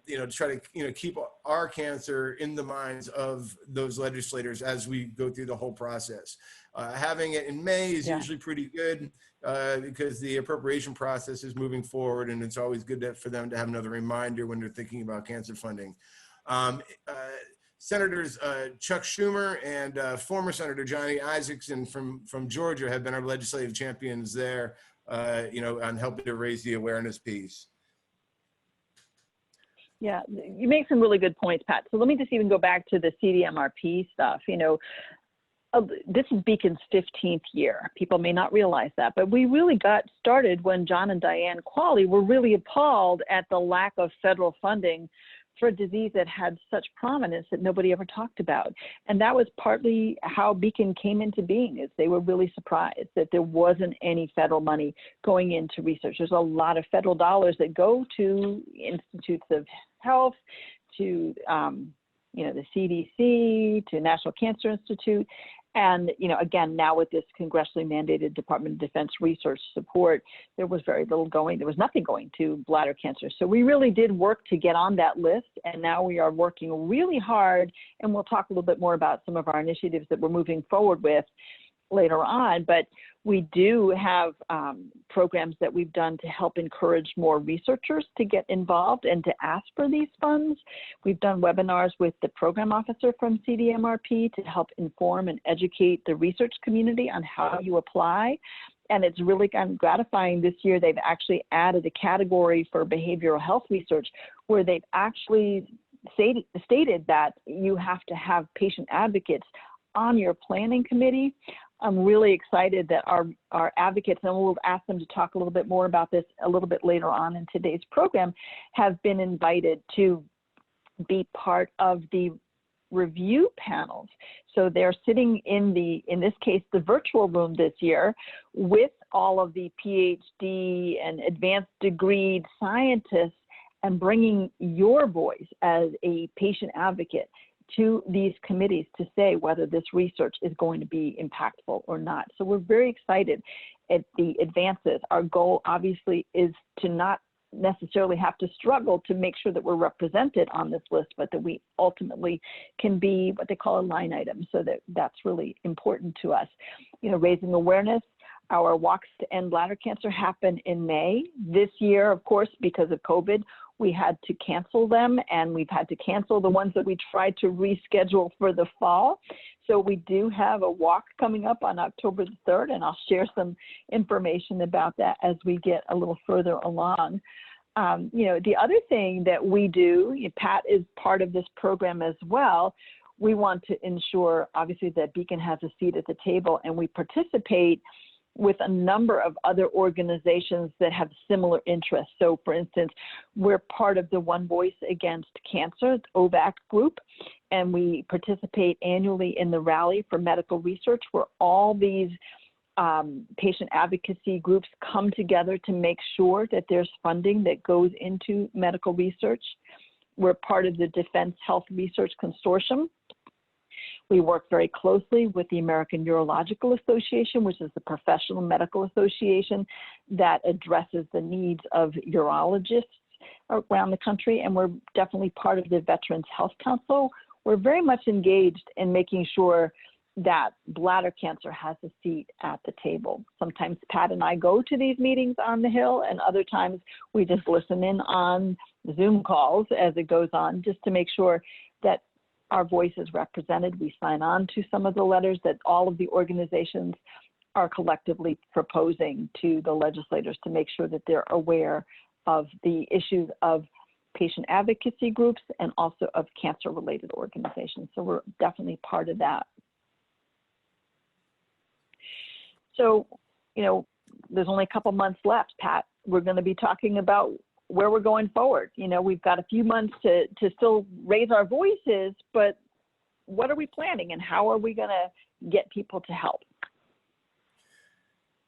you know, try to, you know, keep our cancer in the minds of those legislators as we go through the whole process. Having it in May is usually pretty good because the appropriation process is moving forward, and it's always good for them to have another reminder when they're thinking about cancer funding. Senators Chuck Schumer and former Senator Johnny Isakson from Georgia have been our legislative champions there, you know, on helping to raise the awareness piece. Yeah, you make some really good points, Pat. So let me just even go back to the CDMRP stuff. You know, this is Beacon's 15th year. People may not realize that, but we really got started when John and Diane Qualley were really appalled at the lack of federal funding for a disease that had such prominence that nobody ever talked about. And that was partly how Beacon came into being, is they were really surprised that there wasn't any federal money going into research. There's a lot of federal dollars that go to institutes of health, to you know, the CDC, to National Cancer Institute. And, you know, again, now with this congressionally mandated Department of Defense research support, there was very little going, there was nothing going to bladder cancer. So we really did work to get on that list. And now we are working really hard. And we'll talk a little bit more about some of our initiatives that we're moving forward with later on. But we do have programs that we've done to help encourage more researchers to get involved and to ask for these funds. We've done webinars with the program officer from CDMRP to help inform and educate the research community on how you apply. And it's really kind of gratifying this year. They've actually added a category for behavioral health research where they've actually stated that you have to have patient advocates on your planning committee. I'm really excited that our advocates, and we'll ask them to talk a little bit more about this a little bit later on in today's program, have been invited to be part of the review panels. So they're sitting in this case, the virtual room this year with all of the PhD and advanced degreed scientists and bringing your voice as a patient advocate to these committees to say whether this research is going to be impactful or not. So we're very excited at the advances. Our goal obviously is to not necessarily have to struggle to make sure that we're represented on this list, but that we ultimately can be what they call a line item. So that's really important to us. You know, raising awareness. Our walks to end bladder cancer happened in May. This year, of course, because of COVID, we had to cancel them, and we've had to cancel the ones that we tried to reschedule for the fall. So we do have a walk coming up on October the 3rd, and I'll share some information about that as we get a little further along. You know, the other thing that we do, Pat is part of this program as well. We want to ensure, obviously, that Beacon has a seat at the table, and we participate with a number of other organizations that have similar interests. So for instance, we're part of the One Voice Against Cancer, the OVAC group, and we participate annually in the Rally for Medical Research, where all these patient advocacy groups come together to make sure that there's funding that goes into medical research. We're part of the Defense Health Research Consortium. We work very closely with the American Urological Association, which is the professional medical association that addresses the needs of urologists around the country. And we're definitely part of the Veterans Health Council. We're very much engaged in making sure that bladder cancer has a seat at the table. Sometimes Pat and I go to these meetings on the Hill, and other times we just listen in on Zoom calls as it goes on, just to make sure that our voice is represented. We sign on to some of the letters that all of the organizations are collectively proposing to the legislators to make sure that they're aware of the issues of patient advocacy groups and also of cancer-related organizations. So we're definitely part of that. So, you know, there's only a couple months left, Pat. We're going to be talking about where we're going forward. You know, we've got a few months to still raise our voices, but what are we planning and how are we going to get people to help?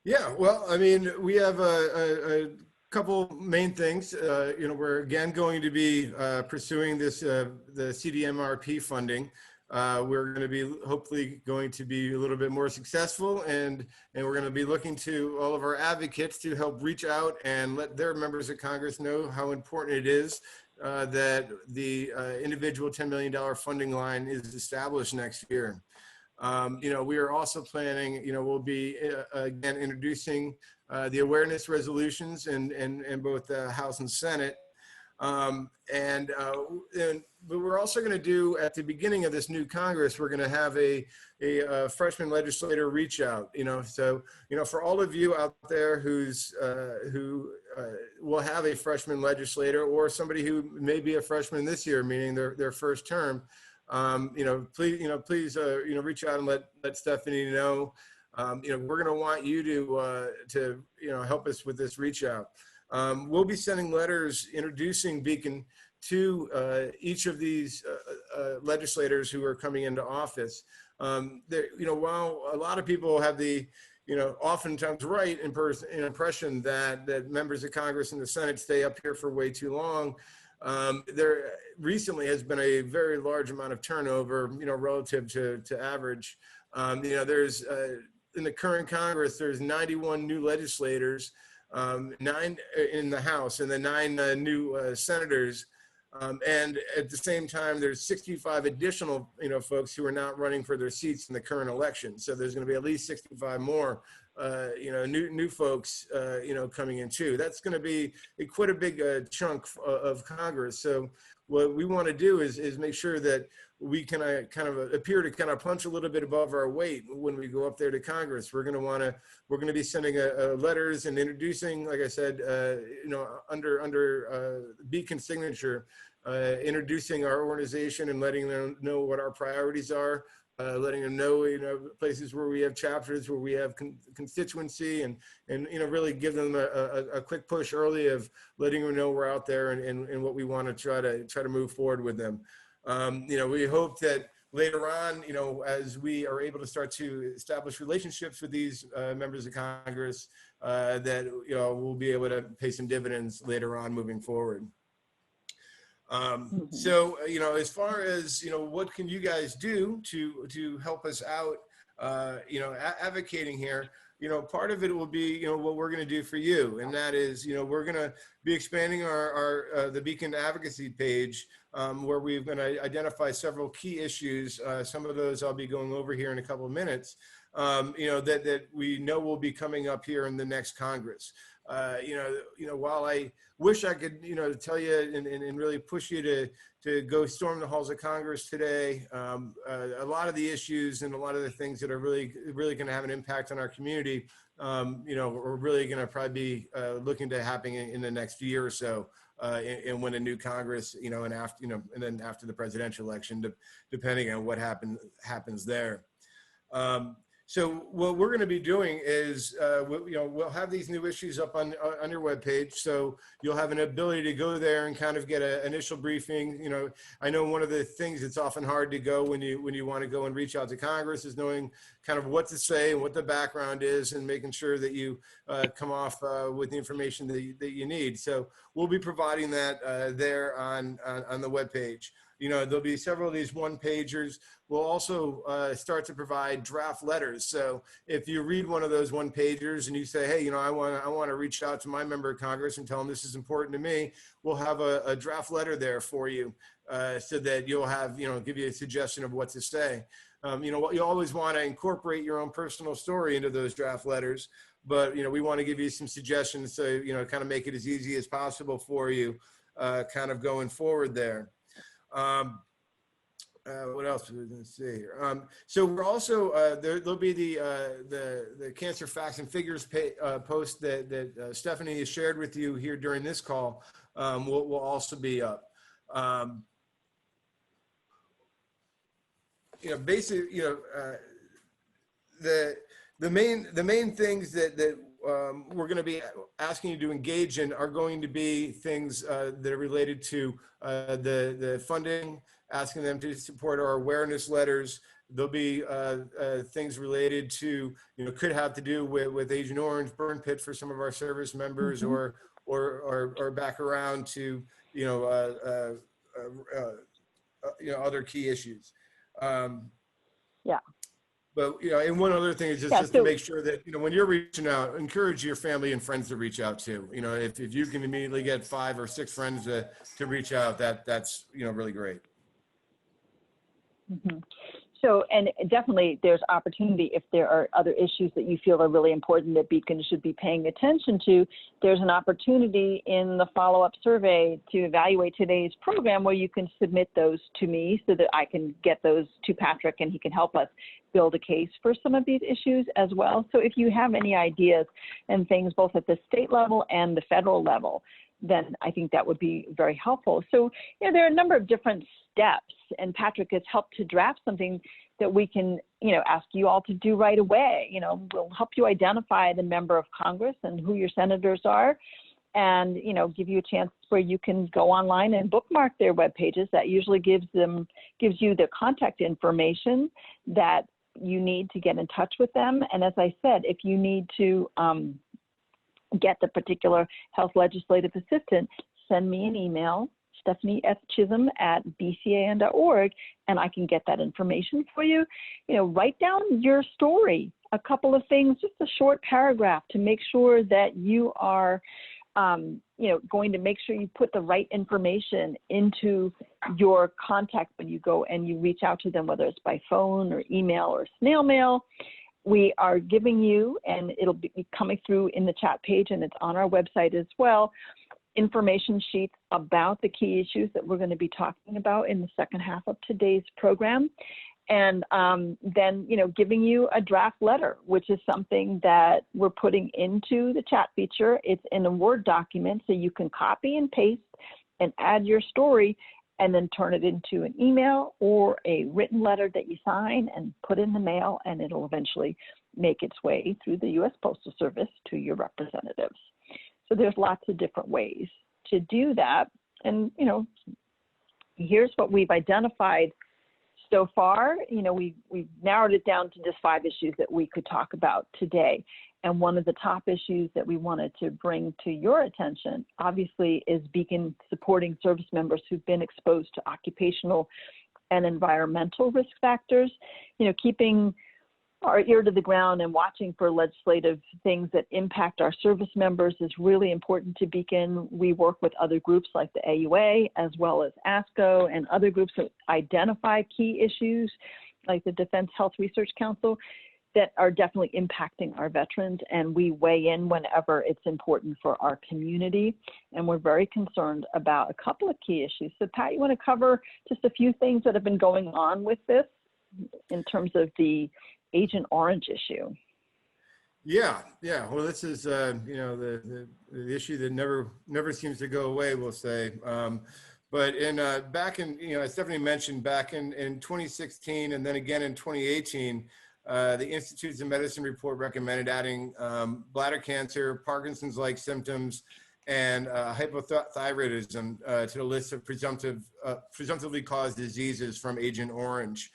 Yeah, well, I mean, we have a couple main things. We're again going to be pursuing this the CDMRP funding. We're going to be hopefully going to be a little bit more successful, and we're going to be looking to all of our advocates to help reach out and let their members of Congress know how important it is that the individual $10 million funding line is established next year. We are also planning, we'll be again introducing the awareness resolutions in both the House and Senate. But we're also going to do, at the beginning of this new Congress, we're going to have a freshman legislator reach out, so, for all of you out there who will have a freshman legislator or somebody who may be a freshman this year, meaning their first term, please reach out and let Stephanie know. We're going to want you to help us with this reach out. We'll be sending letters introducing Beacon to each of these legislators who are coming into office. While a lot of people have the, oftentimes right impression that members of Congress and the Senate stay up here for way too long, there recently has been a very large amount of turnover, relative to average. There's in the current Congress, there's 91 new legislators, 9 in the House, and then 9 new senators. And at the same time, there's 65 additional, folks who are not running for their seats in the current election. So there's going to be at least 65 more, new folks, coming in too. That's going to be quite a big chunk of Congress. So what we want to do is make sure that we can kind of appear to kind of punch a little bit above our weight when we go up there to Congress. We're going to be sending letters and introducing, like I said, under Beacon signature, introducing our organization and letting them know what our priorities are, letting them know, places where we have chapters, where we have constituency, and really give them a quick push early of letting them know we're out there and what we want to try to move forward with them. We hope that later on, as we are able to start to establish relationships with these members of Congress, that we'll be able to pay some dividends later on moving forward. So, as far as, what can you guys do to help us out, advocating here, part of it will be, what we're going to do for you. And that is, we're going to be expanding the Beacon advocacy page, where we're going to identify several key issues. Some of those I'll be going over here in a couple of minutes, that we know will be coming up here in the next Congress. While I wish I could, tell you and really push you to go storm the halls of Congress today, a lot of the issues and a lot of the things that are really going to have an impact on our community, we're really going to probably be looking to happen in the next year or so, and when a new Congress, and after, and then after the presidential election, depending on what happens there. So what we're going to be doing is, we'll have these new issues up on your webpage, so you'll have an ability to go there and kind of get an initial briefing. I know one of the things that's often hard to go when you want to go and reach out to Congress is knowing kind of what to say and what the background is, and making sure that you come off with the information that you need. So we'll be providing that there on the webpage. There'll be several of these one-pagers. We'll also start to provide draft letters. So if you read one of those one-pagers and you say, hey, I want to reach out to my member of Congress and tell them this is important to me, we'll have a draft letter there for you, so that you'll have, give you a suggestion of what to say. You always want to incorporate your own personal story into those draft letters, but, we want to give you some suggestions to, kind of make it as easy as possible for you, kind of going forward there. What else are we going to say here? So we're also, there'll be the cancer facts and figures post that Stephanie has shared with you here during this call, will also be up. Basically, the main things that we're going to be asking you to engage in are going to be things that are related to the funding, asking them to support our awareness letters. There'll be things related to, could have to do with Agent Orange, burn pit for some of our service members, or or back around to, other key issues. Yeah. But, and one other thing is just to make sure that, when you're reaching out, encourage your family and friends to reach out too. If you can immediately get 5 or 6 friends to reach out, that's, really great. Mm-hmm. So, and definitely there's opportunity if there are other issues that you feel are really important that Beacon should be paying attention to. There's an opportunity in the follow-up survey to evaluate today's program where you can submit those to me so that I can get those to Patrick and he can help us build a case for some of these issues as well. So if you have any ideas and things both at the state level and the federal level, then I think that would be very helpful. So, there are a number of different steps, and Patrick has helped to draft something that we can, ask you all to do right away. We'll help you identify the member of Congress and who your senators are, and, give you a chance where you can go online and bookmark their web pages. That usually gives you the contact information that you need to get in touch with them. And as I said, if you need to get the particular health legislative assistant, send me an email, Stephanie S. Chisholm at bcan.org, and I can get that information for you. Write down your story, a couple of things, just a short paragraph to make sure that you are, going to make sure you put the right information into your contact when you go and you reach out to them, whether it's by phone or email or snail mail. We are giving you, and it'll be coming through in the chat page, and it's on our website as well, information sheets about the key issues that we're going to be talking about in the second half of today's program. And then, giving you a draft letter, which is something that we're putting into the chat feature. It's in a Word document, so you can copy and paste and add your story and then turn it into an email or a written letter that you sign and put in the mail, and it'll eventually make its way through the U.S. Postal Service to your representatives. So there's lots of different ways to do that. And, here's what we've identified so far. We've narrowed it down to just 5 issues that we could talk about today. And one of the top issues that we wanted to bring to your attention, obviously, is Beacon supporting service members who've been exposed to occupational and environmental risk factors. Keeping our ear to the ground and watching for legislative things that impact our service members is really important to Beacon. We work with other groups like the AUA, as well as ASCO and other groups that identify key issues like the Defense Health Research Council that are definitely impacting our veterans, and we weigh in whenever it's important for our community. And we're very concerned about a couple of key issues. So Pat, you want to cover just a few things that have been going on with this in terms of the Agent Orange issue? Yeah. Well, this is the issue that never seems to go away, we'll say. But back in, as Stephanie mentioned, back in 2016 and then again in 2018, the Institutes of Medicine report recommended adding bladder cancer, Parkinson's-like symptoms, and hypothyroidism to the list of presumptively caused diseases from Agent Orange.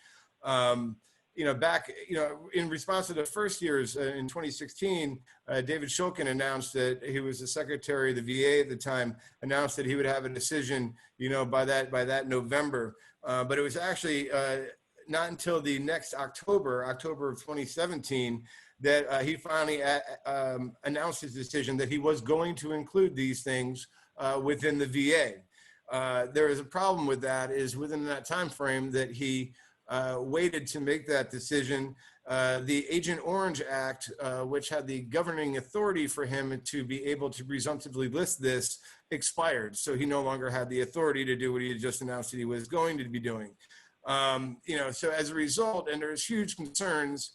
In response to the first years in 2016, David Shulkin announced that he was the secretary of the VA at the time, announced that he would have a decision, by that November. But it was actually not until the next October of 2017, that he finally announced his decision that he was going to include these things within the VA. There is a problem with that, is within that time frame that he waited to make that decision. The Agent Orange Act, which had the governing authority for him to be able to presumptively list this, expired. So he no longer had the authority to do what he had just announced that he was going to be doing. So as a result, and there's huge concerns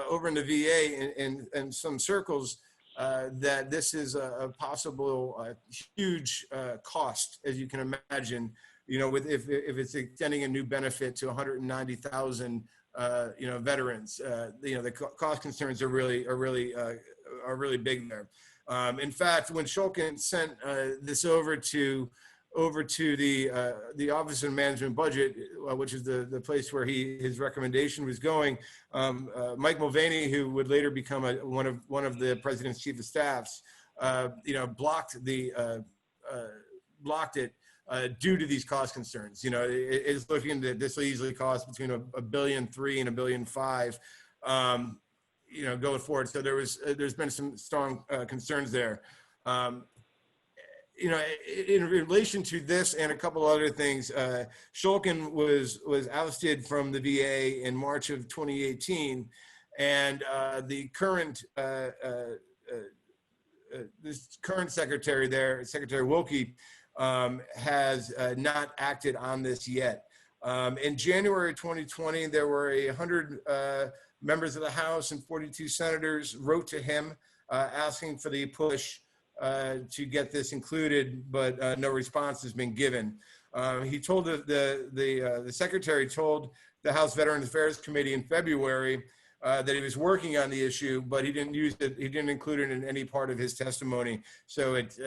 over in the VA and some circles that this is a possible huge cost, as you can imagine, with if it's extending a new benefit to 190,000 veterans. The cost concerns are really big there. In fact, when Shulkin sent this over to the Office of Management Budget, which is the place where his recommendation was going, Mike Mulvaney, who would later become one of the president's chief of staffs, blocked it due to these cost concerns. It's looking that this will easily cost between $1.3 billion and $1.5 billion, going forward. So there's been some strong concerns there. In relation to this and a couple other things, Shulkin was ousted from the VA in March of 2018, and the current this current secretary there, Secretary Wilkie, has not acted on this yet. In January 2020, there were 100 members of the House and 42 senators wrote to him asking for the push to get this included, but no response has been given. He told the secretary told the House Veterans Affairs Committee in February that he was working on the issue, but he didn't use it. He didn't include it in any part of his testimony. So it's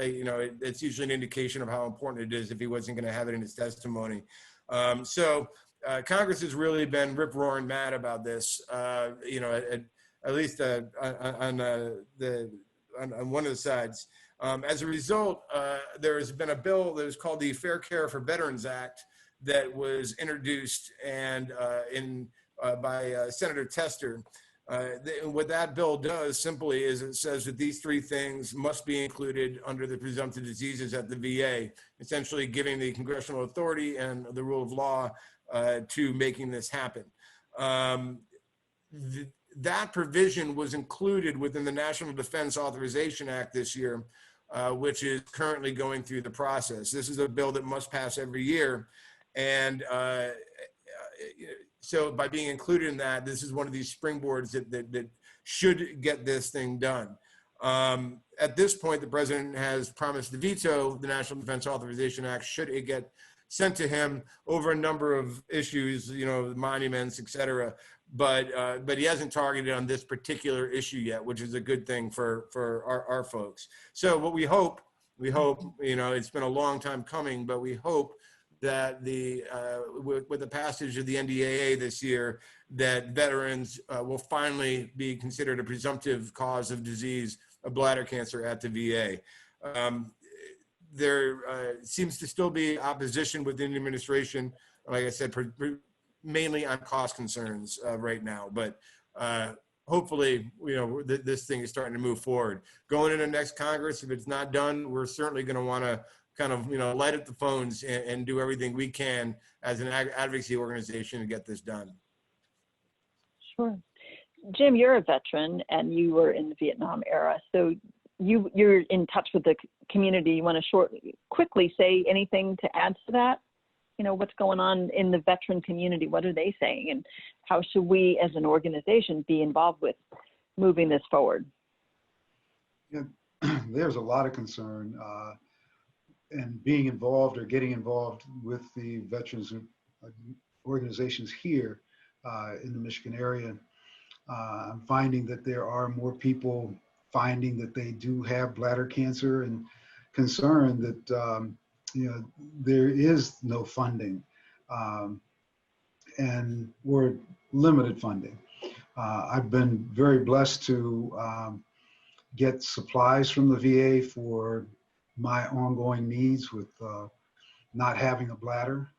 usually an indication of how important it is if he wasn't going to have it in his testimony. Congress has really been rip roaring mad about this. At least on one of the sides. As a result, there has been a bill that was called the Fair Care for Veterans Act that was introduced by Senator Tester. What that bill does simply is it says that these three things must be included under the presumptive diseases at the VA, essentially giving the congressional authority and the rule of law to making this happen. That provision was included within the National Defense Authorization Act this year, which is currently going through the process. This is a bill that must pass every year. And so by being included in that, this is one of these springboards that should get this thing done. At this point, the president has promised to veto the National Defense Authorization Act should it get sent to him over a number of issues, monuments, et cetera. But he hasn't targeted on this particular issue yet, which is a good thing for our folks. So what we hope, it's been a long time coming, but we hope that with the passage of the NDAA this year, that veterans will finally be considered a presumptive cause of disease of bladder cancer at the VA. There seems to still be opposition within the administration, like I said, mainly on cost concerns right now, but hopefully, this thing is starting to move forward. Going into next Congress, if it's not done, we're certainly going to want to kind of, light up the phones and do everything we can as an advocacy organization to get this done. Sure. Jim, you're a veteran and you were in the Vietnam era, so you're in touch with the community. You want to quickly say anything to add to that? What's going on in the veteran community? What are they saying? And how should we as an organization be involved with moving this forward? Yeah, there's a lot of concern and being involved or getting involved with the veterans organizations here in the Michigan area. I'm finding that there are more people finding that they do have bladder cancer and concerned that there is no funding or limited funding. I've been very blessed to get supplies from the VA for my ongoing needs with not having a bladder,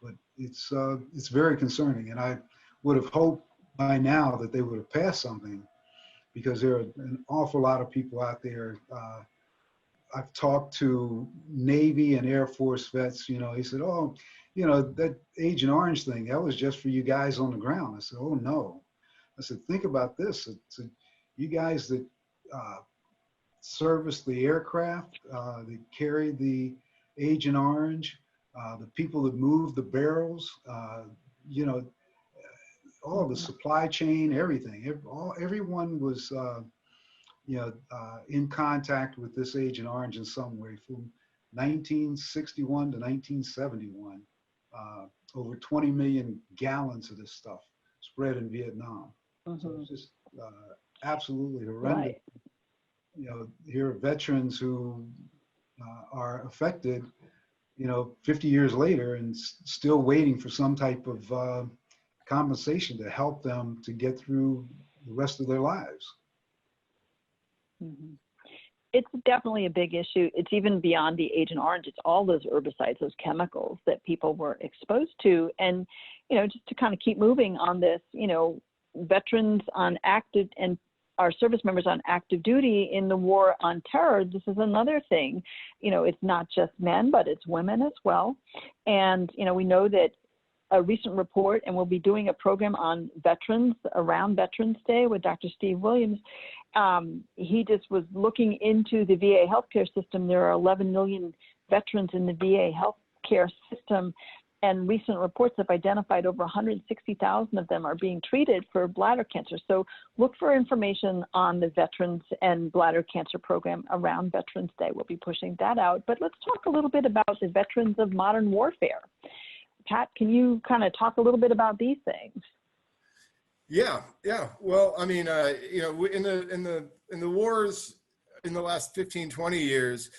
but it's very concerning. And I would have hoped by now that they would have passed something, because there are an awful lot of people out there. I've talked to Navy and Air Force vets, he said, oh, that Agent Orange thing, that was just for you guys on the ground. I said, oh no. I said, think about this. It's you guys that service the aircraft, that carry the Agent Orange, the people that move the barrels, all the supply chain, everything, everyone was, in contact with this Agent Orange in some way from 1961 to 1971. Over 20 million gallons of this stuff spread in Vietnam. So it's just absolutely horrendous. Right. Here are veterans who are affected, 50 years later and still waiting for some type of compensation to help them to get through the rest of their lives. Mm-hmm. It's definitely a big issue. It's even beyond the Agent Orange. It's all those herbicides, those chemicals that people were exposed to. And, just to kind of keep moving on this, veterans on active and our service members on active duty in the war on terror, this is another thing. It's not just men, but it's women as well. And, we know that a recent report, and we'll be doing a program on veterans around Veterans Day with Dr. Steve Williams. He just was looking into the VA healthcare system. There are 11 million veterans in the VA healthcare system, and recent reports have identified over 160,000 of them are being treated for bladder cancer. So look for information on the Veterans and Bladder Cancer Program around Veterans Day. We'll be pushing that out. But let's talk a little bit about the veterans of modern warfare. Pat, can you kind of talk a little bit about these things? Yeah. Well, I mean, in the wars in the last 15, 20 years,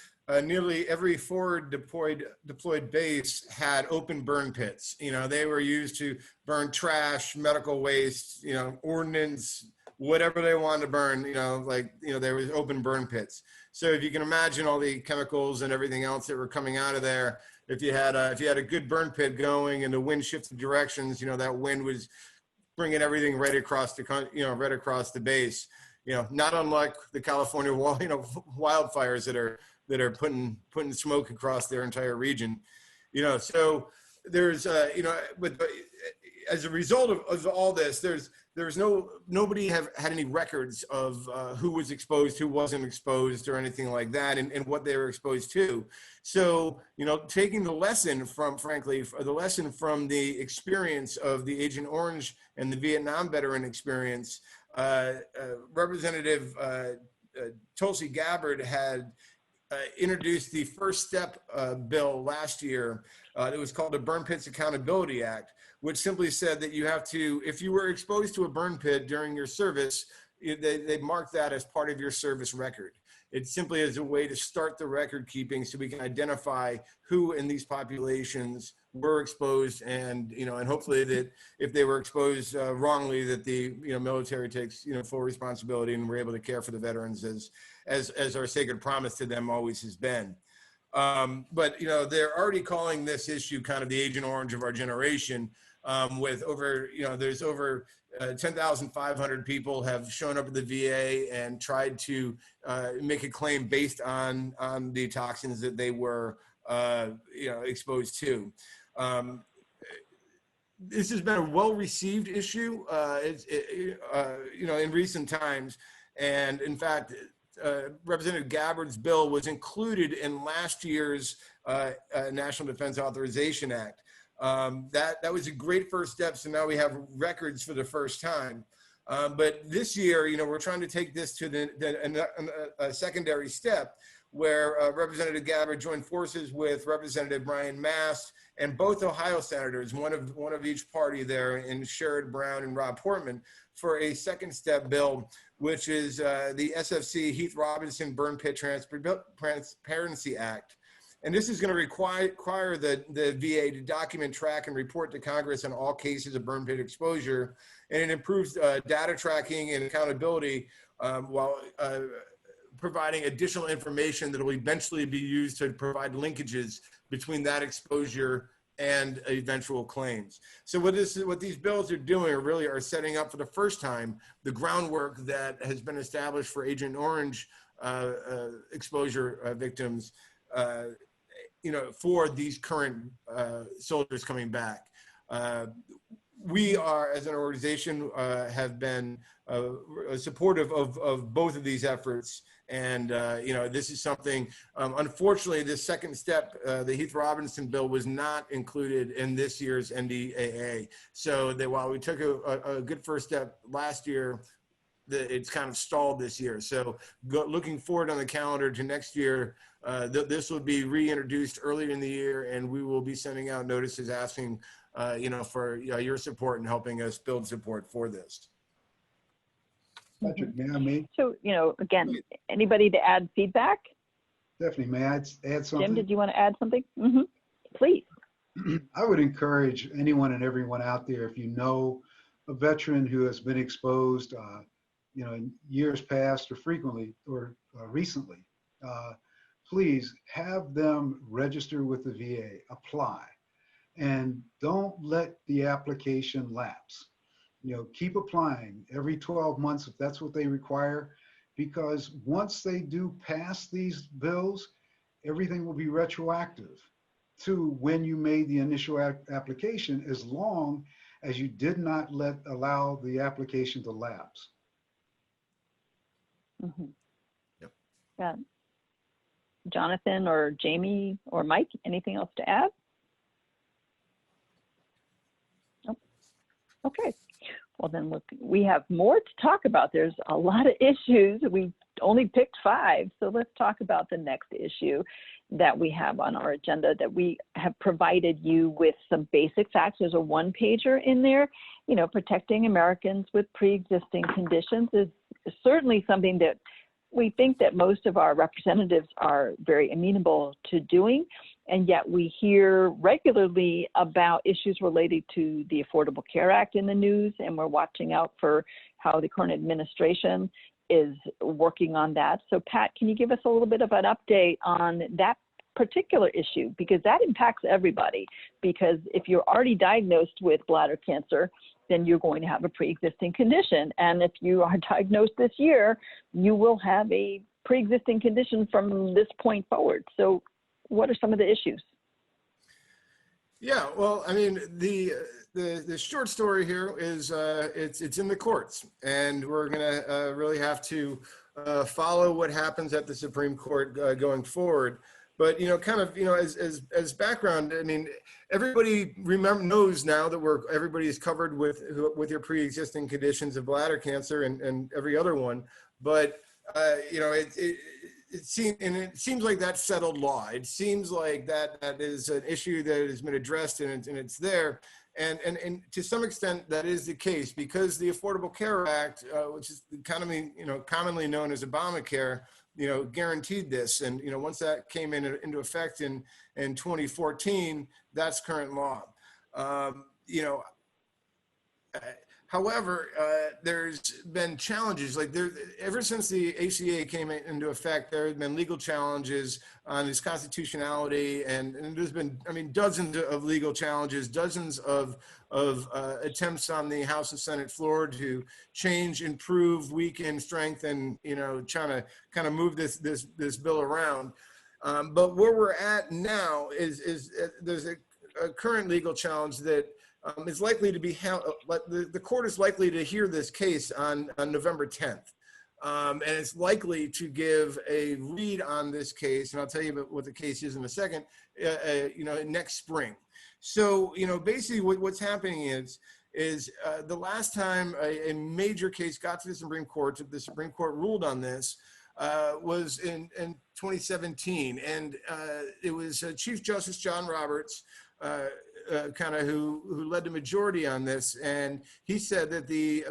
nearly every forward deployed base had open burn pits. They were used to burn trash, medical waste, ordnance, whatever they wanted to burn. There was open burn pits. So if you can imagine all the chemicals and everything else that were coming out of there, if you had a good burn pit going and the wind shifted directions, that wind was bringing everything right across the base. Not unlike the California wildfires that are putting smoke across their entire region. So there's but as a result of all this, nobody have had any records of who was exposed, who wasn't exposed, or anything like that, and what they were exposed to. So, taking the lesson from the experience of the Agent Orange and the Vietnam veteran experience, Representative Tulsi Gabbard had introduced the First Step bill last year. It was called the Burn Pits Accountability Act, which simply said that you have to, if you were exposed to a burn pit during your service, they mark that as part of your service record. It simply is a way to start the record keeping so we can identify who in these populations were exposed, and and hopefully that if they were exposed wrongly, that the military takes full responsibility, and we're able to care for the veterans as our sacred promise to them always has been. But they're already calling this issue kind of the Agent Orange of our generation. With over, there's over 10,500 people have shown up at the VA and tried to make a claim based on the toxins that they were, exposed to. This has been a well-received issue, in recent times, and in fact, Representative Gabbard's bill was included in last year's National Defense Authorization Act. That was a great first step. So now we have records for the first time. But this year, we're trying to take this to a secondary step where Representative Gabbard joined forces with Representative Brian Mast and both Ohio senators, one of each party there, in Sherrod Brown and Rob Portman, for a second step bill, which is the SFC Heath Robinson Burn Pit Transparency Act. And this is going to require the VA to document, track, and report to Congress on all cases of burn pit exposure. And it improves data tracking and accountability while providing additional information that will eventually be used to provide linkages between that exposure and eventual claims. So what these bills are doing are setting up for the first time the groundwork that has been established for Agent Orange exposure victims, for these current soldiers coming back. We are, as an organization, have been supportive of both of these efforts. And, this is something, unfortunately, this second step, the Heath Robinson bill, was not included in this year's NDAA. So that while we took a good first step last year, it's kind of stalled this year. So looking forward on the calendar to next year, this will be reintroduced earlier in the year, and we will be sending out notices asking, for your support and helping us build support for this. Patrick, may I make? So, again, anybody to add feedback? Definitely, may I add something? Jim, did you want to add something? Mm-hmm. Please. I would encourage anyone and everyone out there, if you know a veteran who has been exposed, in years past or frequently or recently, please have them register with the VA, apply, and don't let the application lapse. You know, keep applying every 12 months if that's what they require, because once they do pass these bills, everything will be retroactive to when you made the initial application, as long as you did not allow the application to lapse. Mm-hmm. Yep. Yeah. Jonathan or Jamie or Mike, anything else to add? Nope. Okay. Well, then look, we have more to talk about. There's a lot of issues. We only picked 5. So let's talk about the next issue that we have on our agenda, that we have provided you with some basic facts. There's a 1-pager in there. You know, protecting Americans with pre-existing conditions is certainly something that we think that most of our representatives are very amenable to doing, and yet we hear regularly about issues related to the Affordable Care Act in the news, and we're watching out for how the current administration is working on that. So Pat, can you give us a little bit of an update on that particular issue? Because that impacts everybody, because if you're already diagnosed with bladder cancer, then you're going to have a pre-existing condition. And if you are diagnosed this year, you will have a pre-existing condition from this point forward. So what are some of the issues? Yeah, well, I mean, the short story here is it's in the courts, and we're gonna really have to follow what happens at the Supreme Court going forward. But, you know, kind of, you know, as background, I mean, everybody knows now that everybody is covered with your pre-existing conditions of bladder cancer and every other one. But, you know, it seems like that's settled law. It seems like that is an issue that has been addressed and it's there. And to some extent that is the case, because the Affordable Care Act, which is commonly known as Obamacare, you know, guaranteed this. And, you know, once that came into effect in 2014, that's current law. You know, however, there's been challenges, like ever since the ACA came into effect, there have been legal challenges on its constitutionality, and there's been, I mean, dozens of legal challenges, dozens of attempts on the House and Senate floor to change, improve, weaken, strengthen, you know, trying to kind of move this bill around. But where we're at now is there's a current legal challenge that is likely to be held. The court is likely to hear this case on November 10th. And it's likely to give a read on this case, and I'll tell you about what the case is in a second, you know, next spring. So, you know, basically what's happening is the last time a major case got to the Supreme Court ruled on this, was in 2017. And it was Chief Justice John Roberts, kind of who led the majority on this, and he said that the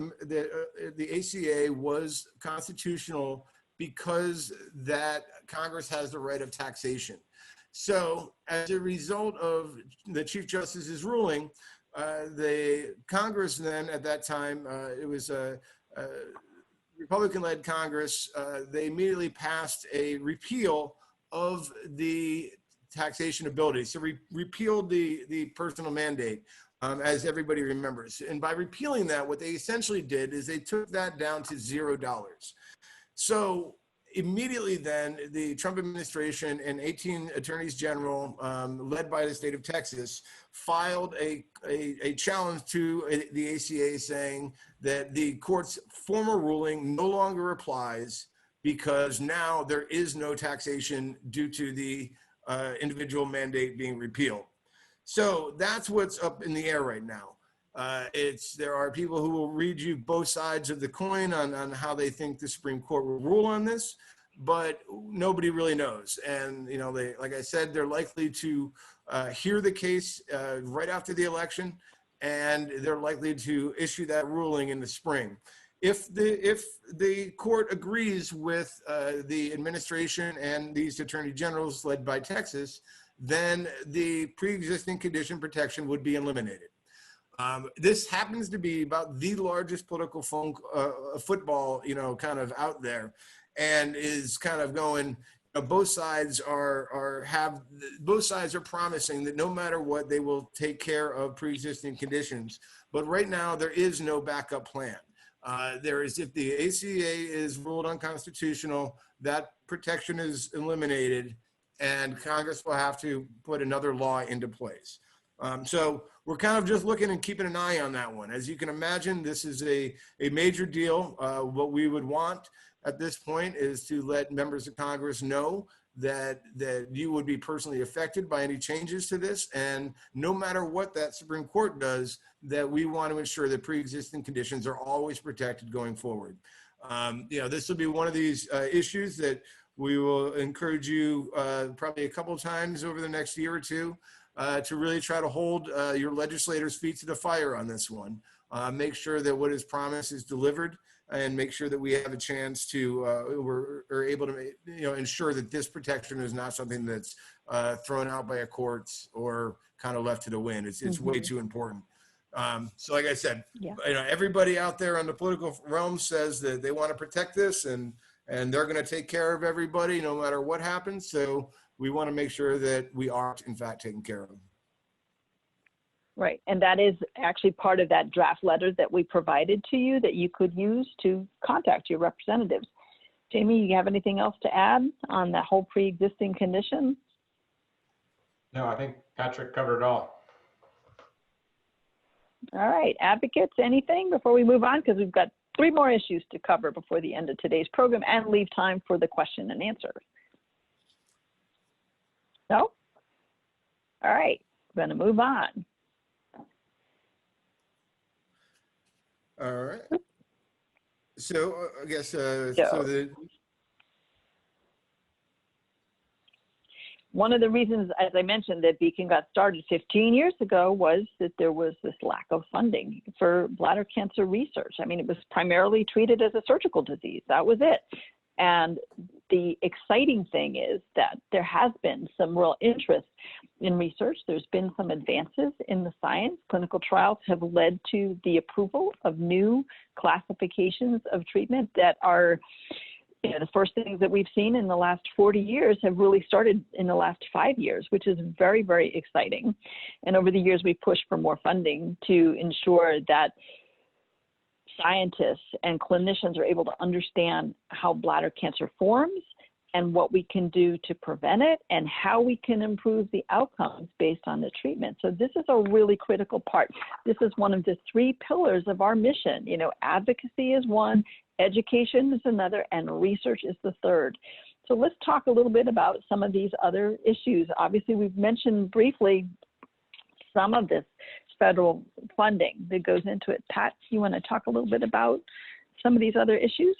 ACA was constitutional because that Congress has the right of taxation. So as a result of the Chief Justice's ruling, the Congress then at that time, it was a Republican-led Congress, they immediately passed a repeal of the taxation ability. So repealed the personal mandate, as everybody remembers. And by repealing that, what they essentially did is they took that down to $0. So immediately then, the Trump administration and 18 attorneys general, led by the state of Texas, filed a challenge to the ACA, saying that the court's former ruling no longer applies because now there is no taxation due to the individual mandate being repealed. So that's what's up in the air right now. There are people who will read you both sides of the coin on how they think the Supreme Court will rule on this, but nobody really knows. And, you know, like I said, they're likely to hear the case right after the election, and they're likely to issue that ruling in the spring. If the court agrees with the administration and these attorney generals led by Texas, then the pre-existing condition protection would be eliminated. This happens to be about the largest political football, you know, kind of out there, and is kind of going, both sides both sides are promising that no matter what, they will take care of pre-existing conditions. But right now, there is no backup plan. If the ACA is ruled unconstitutional, that protection is eliminated, and Congress will have to put another law into place. So we're kind of just looking and keeping an eye on that one. As you can imagine, this is a major deal. What we would want at this point is to let members of Congress know that you would be personally affected by any changes to this. And no matter what that Supreme Court does, that we want to ensure that pre-existing conditions are always protected going forward. This will be one of these issues that we will encourage you probably a couple of times over the next year or two to really try to hold your legislators' feet to the fire on this one. Make sure that what is promised is delivered, and make sure that we have a chance to, we're able to, ensure that this protection is not something that's thrown out by a courts or kind of left to the wind. It's way too important. So like I said, everybody out there on the political realm says that they want to protect this, and they're going to take care of everybody no matter what happens. So we want to make sure that we are in fact taking care of them. Right, and that is actually part of that draft letter that we provided to you that you could use to contact your representatives. Jamie, you have anything else to add on that whole pre-existing condition? No, I think Patrick covered it all. All right, advocates, anything before we move on? Because we've got 3 more issues to cover before the end of today's program and leave time for the question and answer. No? All right, we're going to move on. All right. So I guess one of the reasons, as I mentioned, that Beacon got started 15 years ago was that there was this lack of funding for bladder cancer research. I mean, it was primarily treated as a surgical disease. That was it. And the exciting thing is that there has been some real interest in research. There's been some advances in the science. Clinical trials have led to the approval of new classifications of treatment that are, the first things that we've seen in the last 40 years have really started in the last 5 years, which is very, very exciting. And over the years, we've pushed for more funding to ensure that scientists and clinicians are able to understand how bladder cancer forms and what we can do to prevent it and how we can improve the outcomes based on the treatment. So this is a really critical part. This is one of the 3 pillars of our mission. Advocacy is one, education is another, and research is the third. So let's talk a little bit about some of these other issues. Obviously, we've mentioned briefly some of this federal funding that goes into it. Pat, you want to talk a little bit about some of these other issues?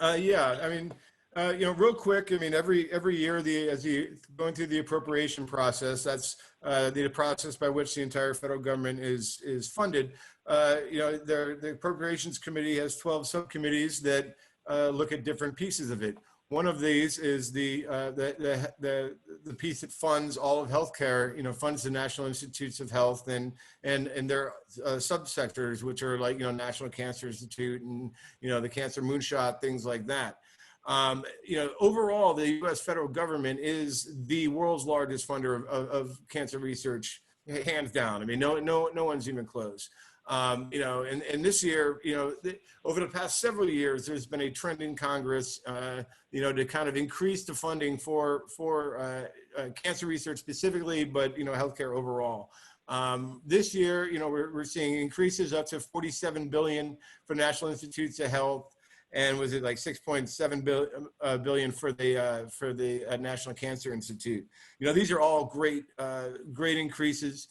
Yeah, I mean, real quick, I mean, every year, as you going through the appropriation process, that's the process by which the entire federal government is funded. The Appropriations Committee has 12 subcommittees that look at different pieces of it. One of these is the piece that funds all of healthcare, funds the National Institutes of Health and their subsectors, which are like, National Cancer Institute and, the Cancer Moonshot, things like that. Overall, the U.S. federal government is the world's largest funder of cancer research, hands down. I mean, no one's even close. And this year, over the past several years, there's been a trend in Congress, to kind of increase the funding for cancer research specifically, but, healthcare overall. This year, we're seeing increases up to $47 billion for National Institutes of Health. And was it like 6.7 billion for the National Cancer Institute? These are all great increases.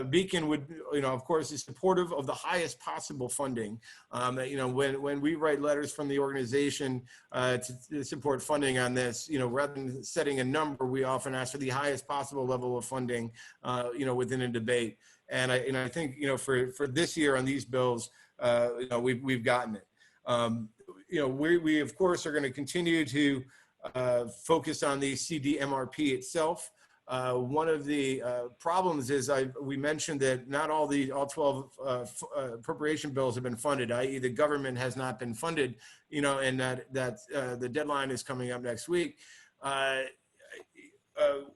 Beacon would, of course, is supportive of the highest possible funding. When we write letters from the organization to support funding on this, rather than setting a number, we often ask for the highest possible level of funding, within a debate. And I think, for this year on these bills, we've gotten it. We of course are going to continue to focus on the CDMRP itself. One of the problems is we mentioned that not all 12 appropriation bills have been funded, i.e. the government has not been funded, and that the deadline is coming up next week.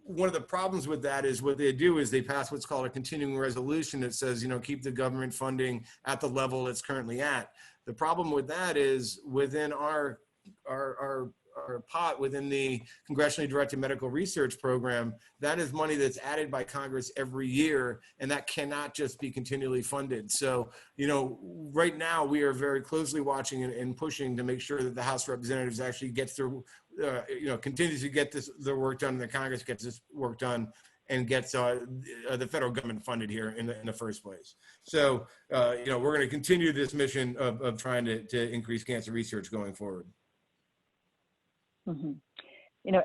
One of the problems with that is what they do is they pass what's called a continuing resolution that says, keep the government funding at the level it's currently at. The problem with that is within our pot within the Congressionally Directed Medical Research Program, that is money that's added by Congress every year, and that cannot just be continually funded. So, right now we are very closely watching and pushing to make sure that the House of Representatives actually gets through, continues to get the work done, and the Congress gets this work done and gets the federal government funded here in the first place. So, we're going to continue this mission of trying to increase cancer research going forward. Mm-hmm.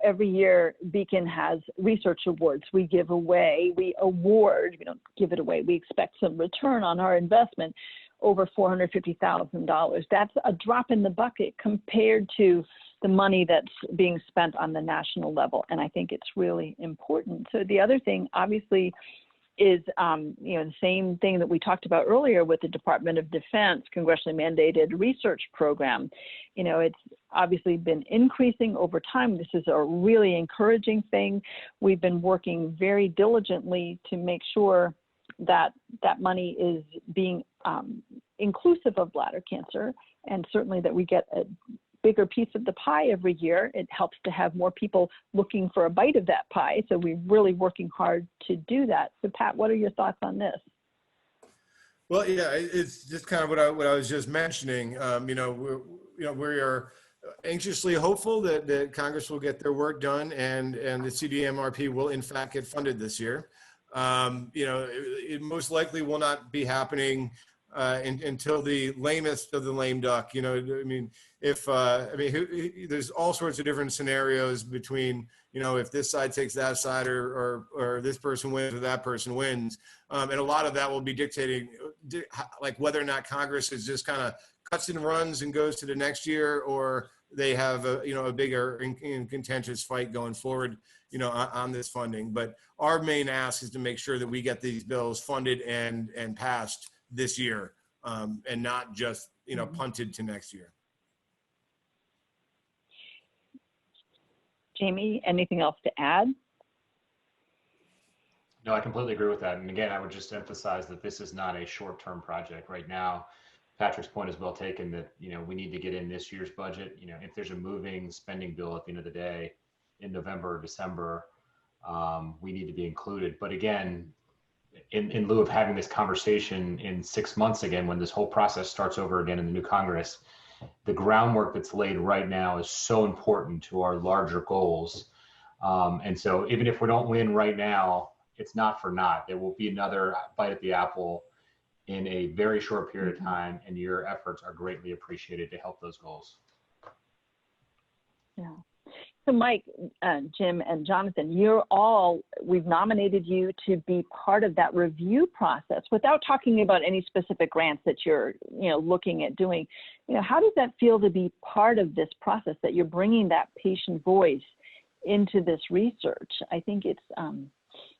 Every year Beacon has research awards. We give away, we award, we don't give it away. We expect some return on our investment, over $450,000. That's a drop in the bucket compared to the money that's being spent on the national level. And I think it's really important. So the other thing, obviously, is the same thing that we talked about earlier with the Department of Defense congressionally mandated research program. It's obviously been increasing over time. This is a really encouraging thing. We've been working very diligently to make sure that that money is being inclusive of bladder cancer, and certainly that we get a bigger piece of the pie every year. It helps to have more people looking for a bite of that pie. So we're really working hard to do that. So Pat, what are your thoughts on this? Well, yeah, it's just kind of what I was just mentioning. We are anxiously hopeful that Congress will get their work done and the CDMRP will in fact get funded this year. It most likely will not be happening until the lamest of the lame duck. There's all sorts of different scenarios between, if this side takes that side or this person wins or that person wins. And a lot of that will be dictating like whether or not Congress is just kind of cuts and runs and goes to the next year, or they have a bigger and contentious fight going forward, on this funding. But our main ask is to make sure that we get these bills funded and passed this year, and not just, punted to next year. Jamie, anything else to add? No, I completely agree with that. And again, I would just emphasize that this is not a short-term project right now. Patrick's point is well taken that, we need to get in this year's budget. If there's a moving spending bill at the end of the day in November or December, we need to be included. But again, in lieu of having this conversation in 6 months again, when this whole process starts over again in the new Congress, the groundwork that's laid right now is so important to our larger goals. And so even if we don't win right now, it's not for naught. There will be another bite at the apple in a very short period of time, and your efforts are greatly appreciated to help those goals. Yeah. So Mike, Jim, and Jonathan, we've nominated you to be part of that review process. Without talking about any specific grants that you're, looking at doing, how does that feel to be part of this process, that you're bringing that patient voice into this research? I think it's,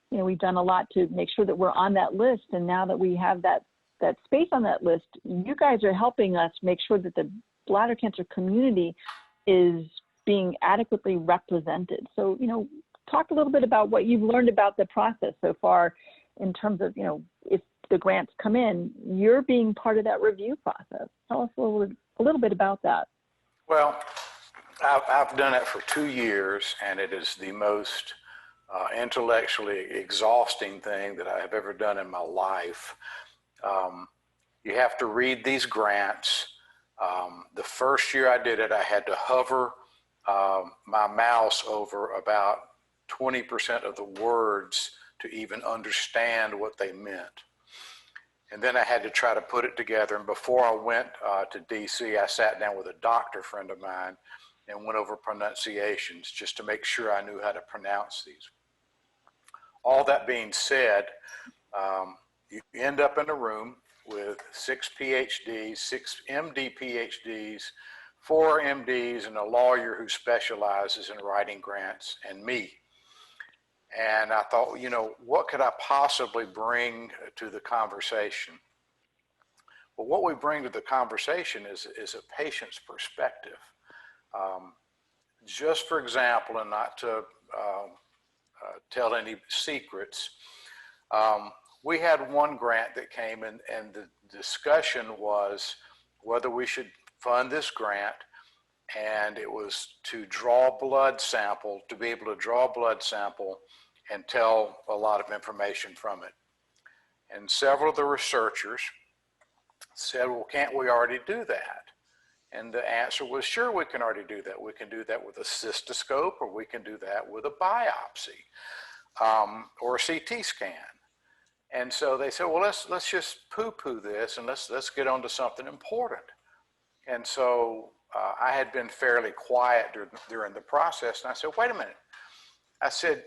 we've done a lot to make sure that we're on that list. And now that we have that space on that list, you guys are helping us make sure that the bladder cancer community is being adequately represented. So, talk a little bit about what you've learned about the process so far in terms of, if the grants come in, you're being part of that review process. Tell us a little bit about that. Well, I've done it for 2 years, and it is the most intellectually exhausting thing that I have ever done in my life. You have to read these grants. The first year I did it, I had to hover my mouse over about 20% of the words to even understand what they meant. And then I had to try to put it together. And before I went to DC, I sat down with a doctor friend of mine and went over pronunciations just to make sure I knew how to pronounce these. All that being said, you end up in a room with 6 PhDs, 6 MD PhDs, 4 MDs, and a lawyer who specializes in writing grants, and me. And I thought, you know, what could I possibly bring to the conversation? Well, what we bring to the conversation is a patient's perspective. Just for example, and not to tell any secrets, we had one grant that came in, and the discussion was whether we should fund this grant, and it was to draw blood sample, to be able to draw a blood sample and tell a lot of information from it. And several of the researchers said, well, can't we already do that? And the answer was, sure, we can already do that. We can do that with a cystoscope, or we can do that with a biopsy or a CT scan. And so they said, well, let's just poo-poo this and let's get on to something important. And so I had been fairly quiet during the process, and I said, wait a minute. I said,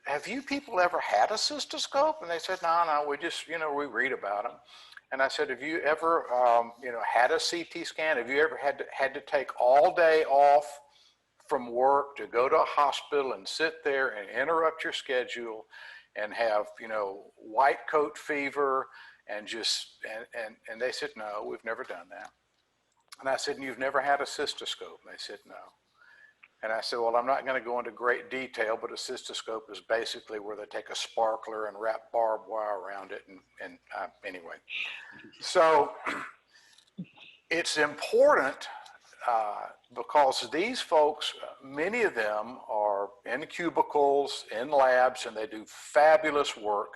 have you people ever had a cystoscope? And they said, no, we just, you know, we read about them. And I said, have you ever, you know, had a CT scan? Have you ever had to take all day off from work to go to a hospital and sit there and interrupt your schedule and have, you know, white coat fever and just, and they said, no, we've never done that. And I said, and you've never had a cystoscope? And they said, no. And I said, well, I'm not going to go into great detail, but a cystoscope is basically where they take a sparkler and wrap barbed wire around it. And anyway, so it's important because these folks, many of them are in cubicles, in labs, and they do fabulous work,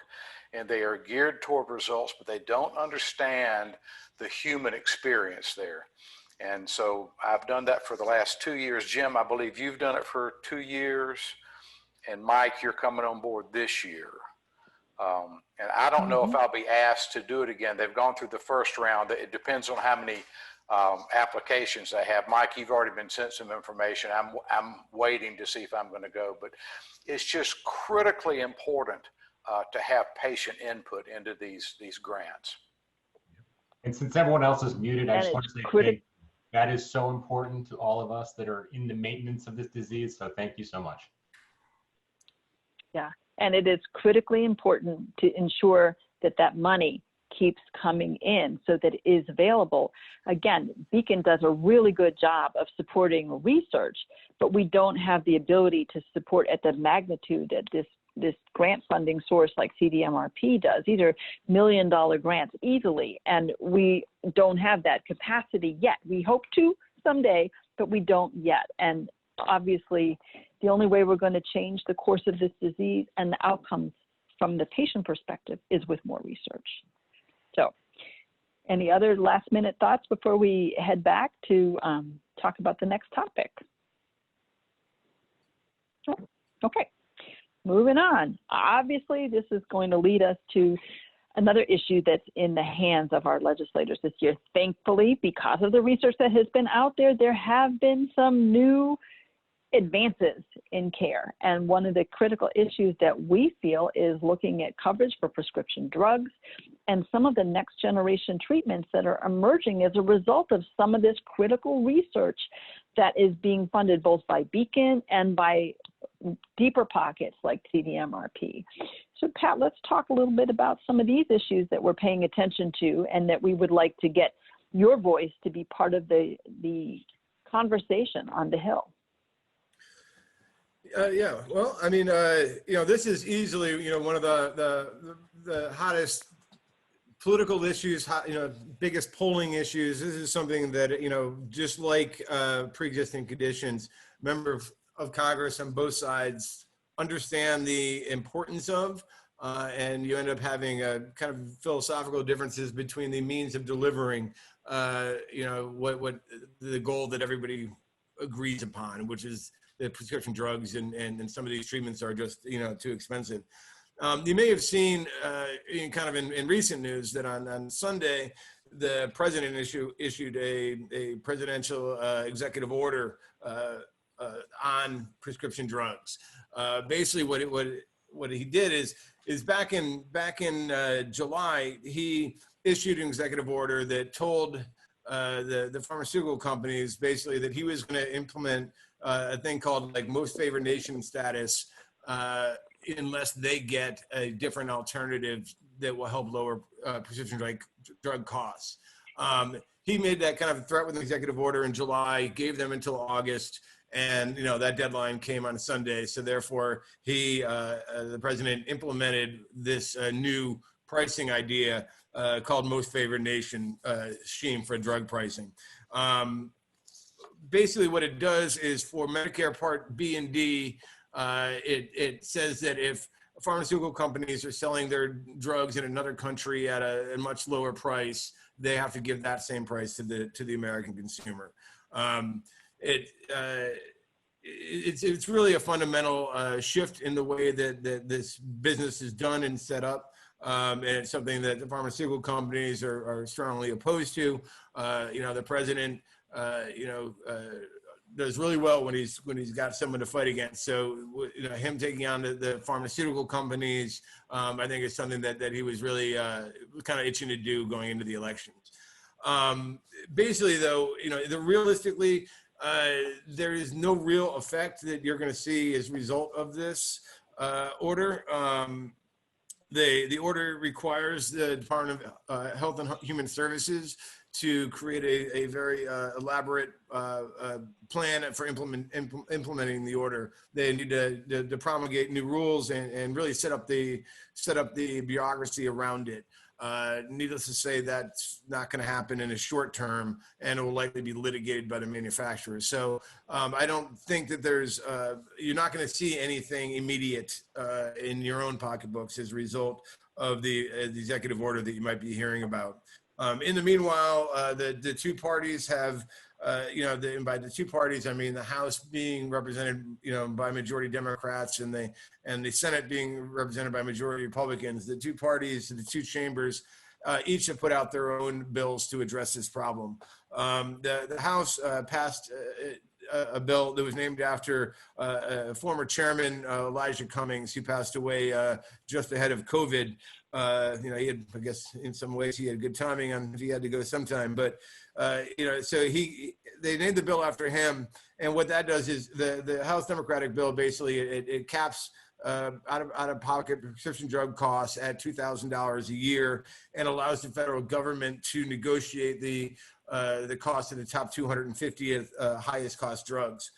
and they are geared toward results, but they don't understand the human experience there. And so I've done that for the last 2 years. Jim, I believe you've done it for 2 years. And Mike, you're coming on board this year. And I don't know if I'll be asked to do it again. They've gone through the first round. It depends on how many applications they have. Mike, you've already been sent some information. I'm waiting to see if I'm going to go. But it's just critically important to have patient input into these grants. And since everyone else is muted, I just want to say that is so important to all of us that are in the maintenance of this disease. So thank you so much. Yeah, and it is critically important to ensure that that money keeps coming in so that it is available. Again, Beacon does a really good job of supporting research, but we don't have the ability to support at the magnitude that this grant funding source like CDMRP does. These are $1 million grants easily, and we don't have that capacity yet. We hope to someday, but we don't yet. And obviously, the only way we're going to change the course of this disease and the outcomes from the patient perspective is with more research. So, any other last-minute thoughts before we head back to talk about the next topic? Okay. Moving on. Obviously, this is going to lead us to another issue that's in the hands of our legislators this year. Thankfully, because of the research that has been out there, there have been some new advances in care. And one of the critical issues that we feel is looking at coverage for prescription drugs and some of the next generation treatments that are emerging as a result of some of this critical research that is being funded both by Beacon and by deeper pockets like CDMRP. So Pat, let's talk a little bit about some of these issues that we're paying attention to and that we would like to get your voice to be part of the conversation on the Hill. Yeah, well, I mean, you know, this is easily, you know, one of the hottest political issues, you know, biggest polling issues. This is something that, you know, just like pre-existing conditions, members of Congress on both sides understand the importance of, and you end up having a kind of philosophical differences between the means of delivering, you know, what the goal that everybody agrees upon, which is the prescription drugs, and some of these treatments are just, you know, too expensive. You may have seen in recent news that on Sunday, the president issued a presidential executive order on prescription drugs. Basically, what he did is back in July, he issued an executive order that told the pharmaceutical companies, basically that he was going to implement a thing called like most favored nation status, unless they get a different alternative that will help lower prescription drug costs. He made that kind of threat with an executive order in July, gave them until August, and that deadline came on a Sunday. So therefore, the president implemented this new pricing idea called most favored nation scheme for drug pricing. Basically, what it does is for Medicare Part B and D, it says that if pharmaceutical companies are selling their drugs in another country at a much lower price, they have to give that same price to the American consumer. It's really a fundamental shift in the way that this business is done and set up. And it's something that the pharmaceutical companies are strongly opposed to. The president, does really well when he's got someone to fight against. So, him taking on the pharmaceutical companies, I think is something that he was really kind of itching to do going into the elections. Basically, though, realistically, there is no real effect that you're going to see as a result of this order. The order requires the Department of Health and Human Services to create a very elaborate plan for implementing the order. They need to promulgate new rules and really set up the bureaucracy around it. Needless to say, that's not going to happen in a short term, and it will likely be litigated by the manufacturers. So I don't think that you're not going to see anything immediate in your own pocketbooks as a result of the executive order that you might be hearing about. In the meanwhile, the two parties have, and by the two parties, I mean the House being represented, by majority Democrats and the Senate being represented by majority Republicans. The two parties, the two chambers, each have put out their own bills to address this problem. The House passed a bill that was named after former chairman Elijah Cummings, who passed away just ahead of COVID. He had, I guess, in some ways, he had good timing on if he had to go sometime. But so they named the bill after him, and what that does is the House Democratic bill basically it caps out-of-pocket prescription drug costs at $2,000 a year, and allows the federal government to negotiate the cost of the top 250th highest cost drugs.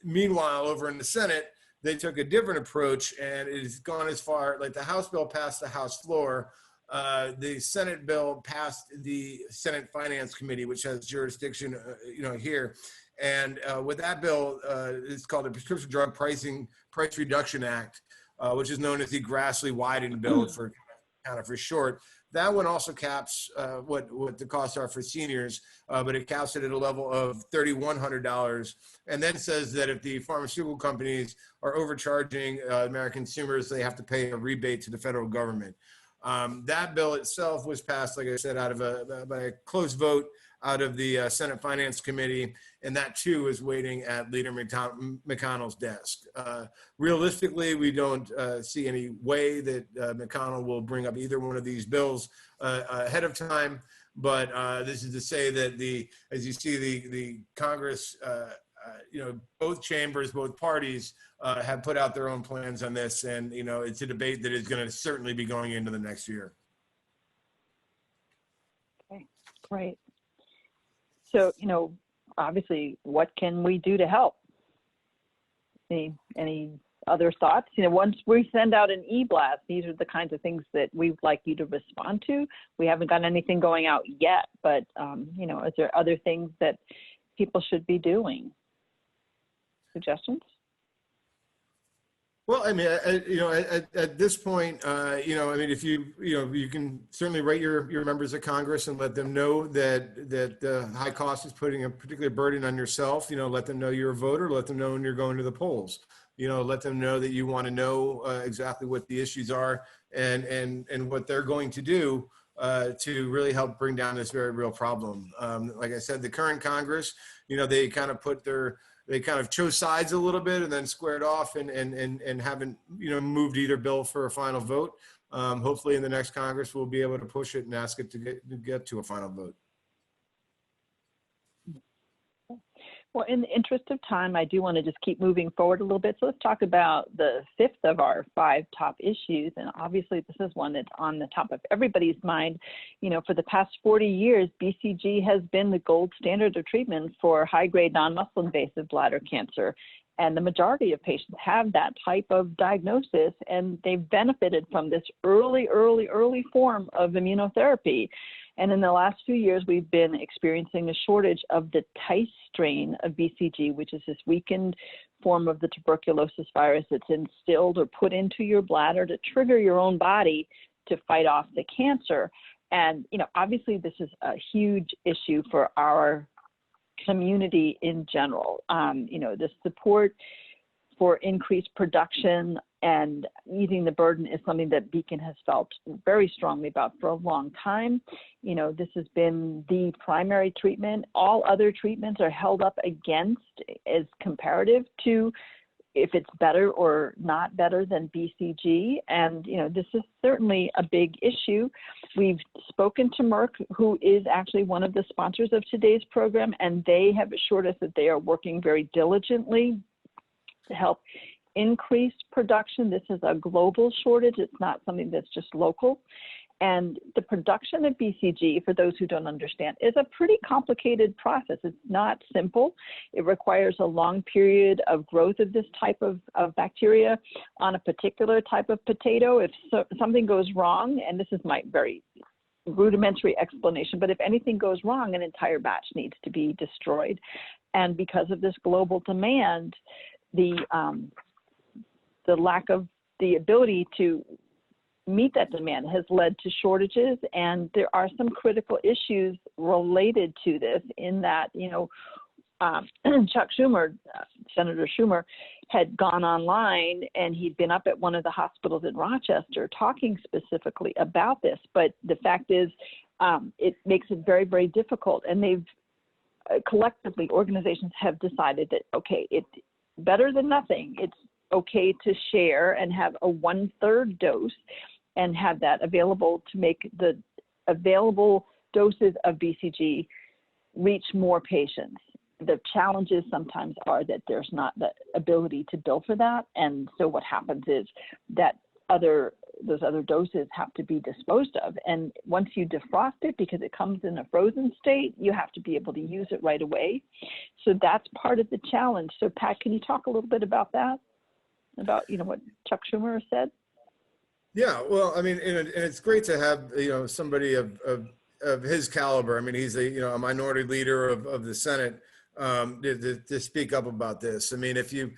Meanwhile, over in the Senate, they took a different approach, and it has gone as far, like the House bill passed the House floor. The Senate bill passed the Senate Finance Committee, which has jurisdiction, here. And with that bill, it's called the Prescription Drug Price Reduction Act, which is known as the Grassley-Wyden bill for short. That one also caps what the costs are for seniors, but it caps it at a level of $3,100, and then says that if the pharmaceutical companies are overcharging American consumers, they have to pay a rebate to the federal government. That bill itself was passed, like I said, by a close vote out of the Senate Finance Committee, and that too is waiting at Leader McConnell's desk. Realistically, we don't see any way that McConnell will bring up either one of these bills ahead of time, but this is to say that as you see, the Congress, both chambers, both parties have put out their own plans on this, and it's a debate that is going to certainly be going into the next year. Okay, great. So, obviously, what can we do to help? Any other thoughts? Once we send out an e-blast, these are the kinds of things that we'd like you to respond to. We haven't got anything going out yet, but, is there other things that people should be doing? Suggestions? Well, I mean, at this point, if you can certainly write your members of Congress and let them know that the high cost is putting a particular burden on yourself. Let them know you're a voter. Let them know when you're going to the polls. Let them know that you want to know exactly what the issues are and what they're going to do to really help bring down this very real problem. Like I said, the current Congress, they kind of chose sides a little bit and then squared off and haven't, moved either bill for a final vote. Hopefully in the next Congress, we'll be able to push it and ask it to get to a final vote. Well, in the interest of time, I do want to just keep moving forward a little bit. So let's talk about the fifth of our 5 top issues. And obviously, this is one that's on the top of everybody's mind. You know, for the past 40 years, BCG has been the gold standard of treatment for high-grade non-muscle invasive bladder cancer. And the majority of patients have that type of diagnosis, and they've benefited from this early form of immunotherapy. And in the last few years, we've been experiencing a shortage of the Tice strain of BCG, which is this weakened form of the tuberculosis virus that's instilled or put into your bladder to trigger your own body to fight off the cancer. And, you know, obviously this is a huge issue for our community in general. You know, the support for increased production and easing the burden is something that Beacon has felt very strongly about for a long time. You know, this has been the primary treatment. All other treatments are held up against as comparative to if it's better or not better than BCG. And, you know, this is certainly a big issue. We've spoken to Merck, who is actually one of the sponsors of today's program, and they have assured us that they are working very diligently to help increase production. This is a global shortage. It's not something that's just local. And the production of BCG, for those who don't understand, is a pretty complicated process. It's not simple. It requires a long period of growth of this type of bacteria on a particular type of potato. If something goes wrong, and this is my very rudimentary explanation, but if anything goes wrong, an entire batch needs to be destroyed. And because of this global demand, the lack of the ability to meet that demand has led to shortages, and there are some critical issues related to this in that, you know, Chuck Schumer, Senator Schumer, had gone online and he'd been up at one of the hospitals in Rochester talking specifically about this. But the fact is, it makes it very, very difficult. And they've collectively, organizations have decided that, okay, it's better than nothing. It's okay to share and have a 1/3 dose and have that available to make the available doses of BCG reach more patients. The challenges sometimes are that there's not the ability to bill for that. And so what happens is that those other doses have to be disposed of. And once you defrost it, because it comes in a frozen state, you have to be able to use it right away. So that's part of the challenge. So Pat, can you talk a little bit about that? About, you know, what Chuck Schumer said? Yeah, well, I mean, and it's great to have, you know, somebody of his caliber. I mean, he's a minority leader of the Senate to speak up about this. I mean, if you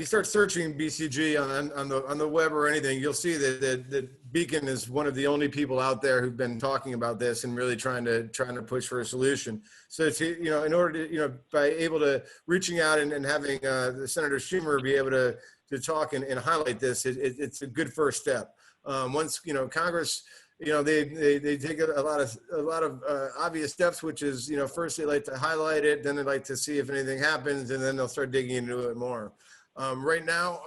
start searching BCG on the web or anything, you'll see that Beacon is one of the only people out there who've been talking about this and really trying to push for a solution. So to, you know, in order to, you know, by able to reaching out and having the Senator Schumer be able to talk and highlight this, it's a good first step. Once, you know, Congress, you know, they take a lot of obvious steps, which is, you know, first they like to highlight it, then they like to see if anything happens, and then they'll start digging into it more. Right now,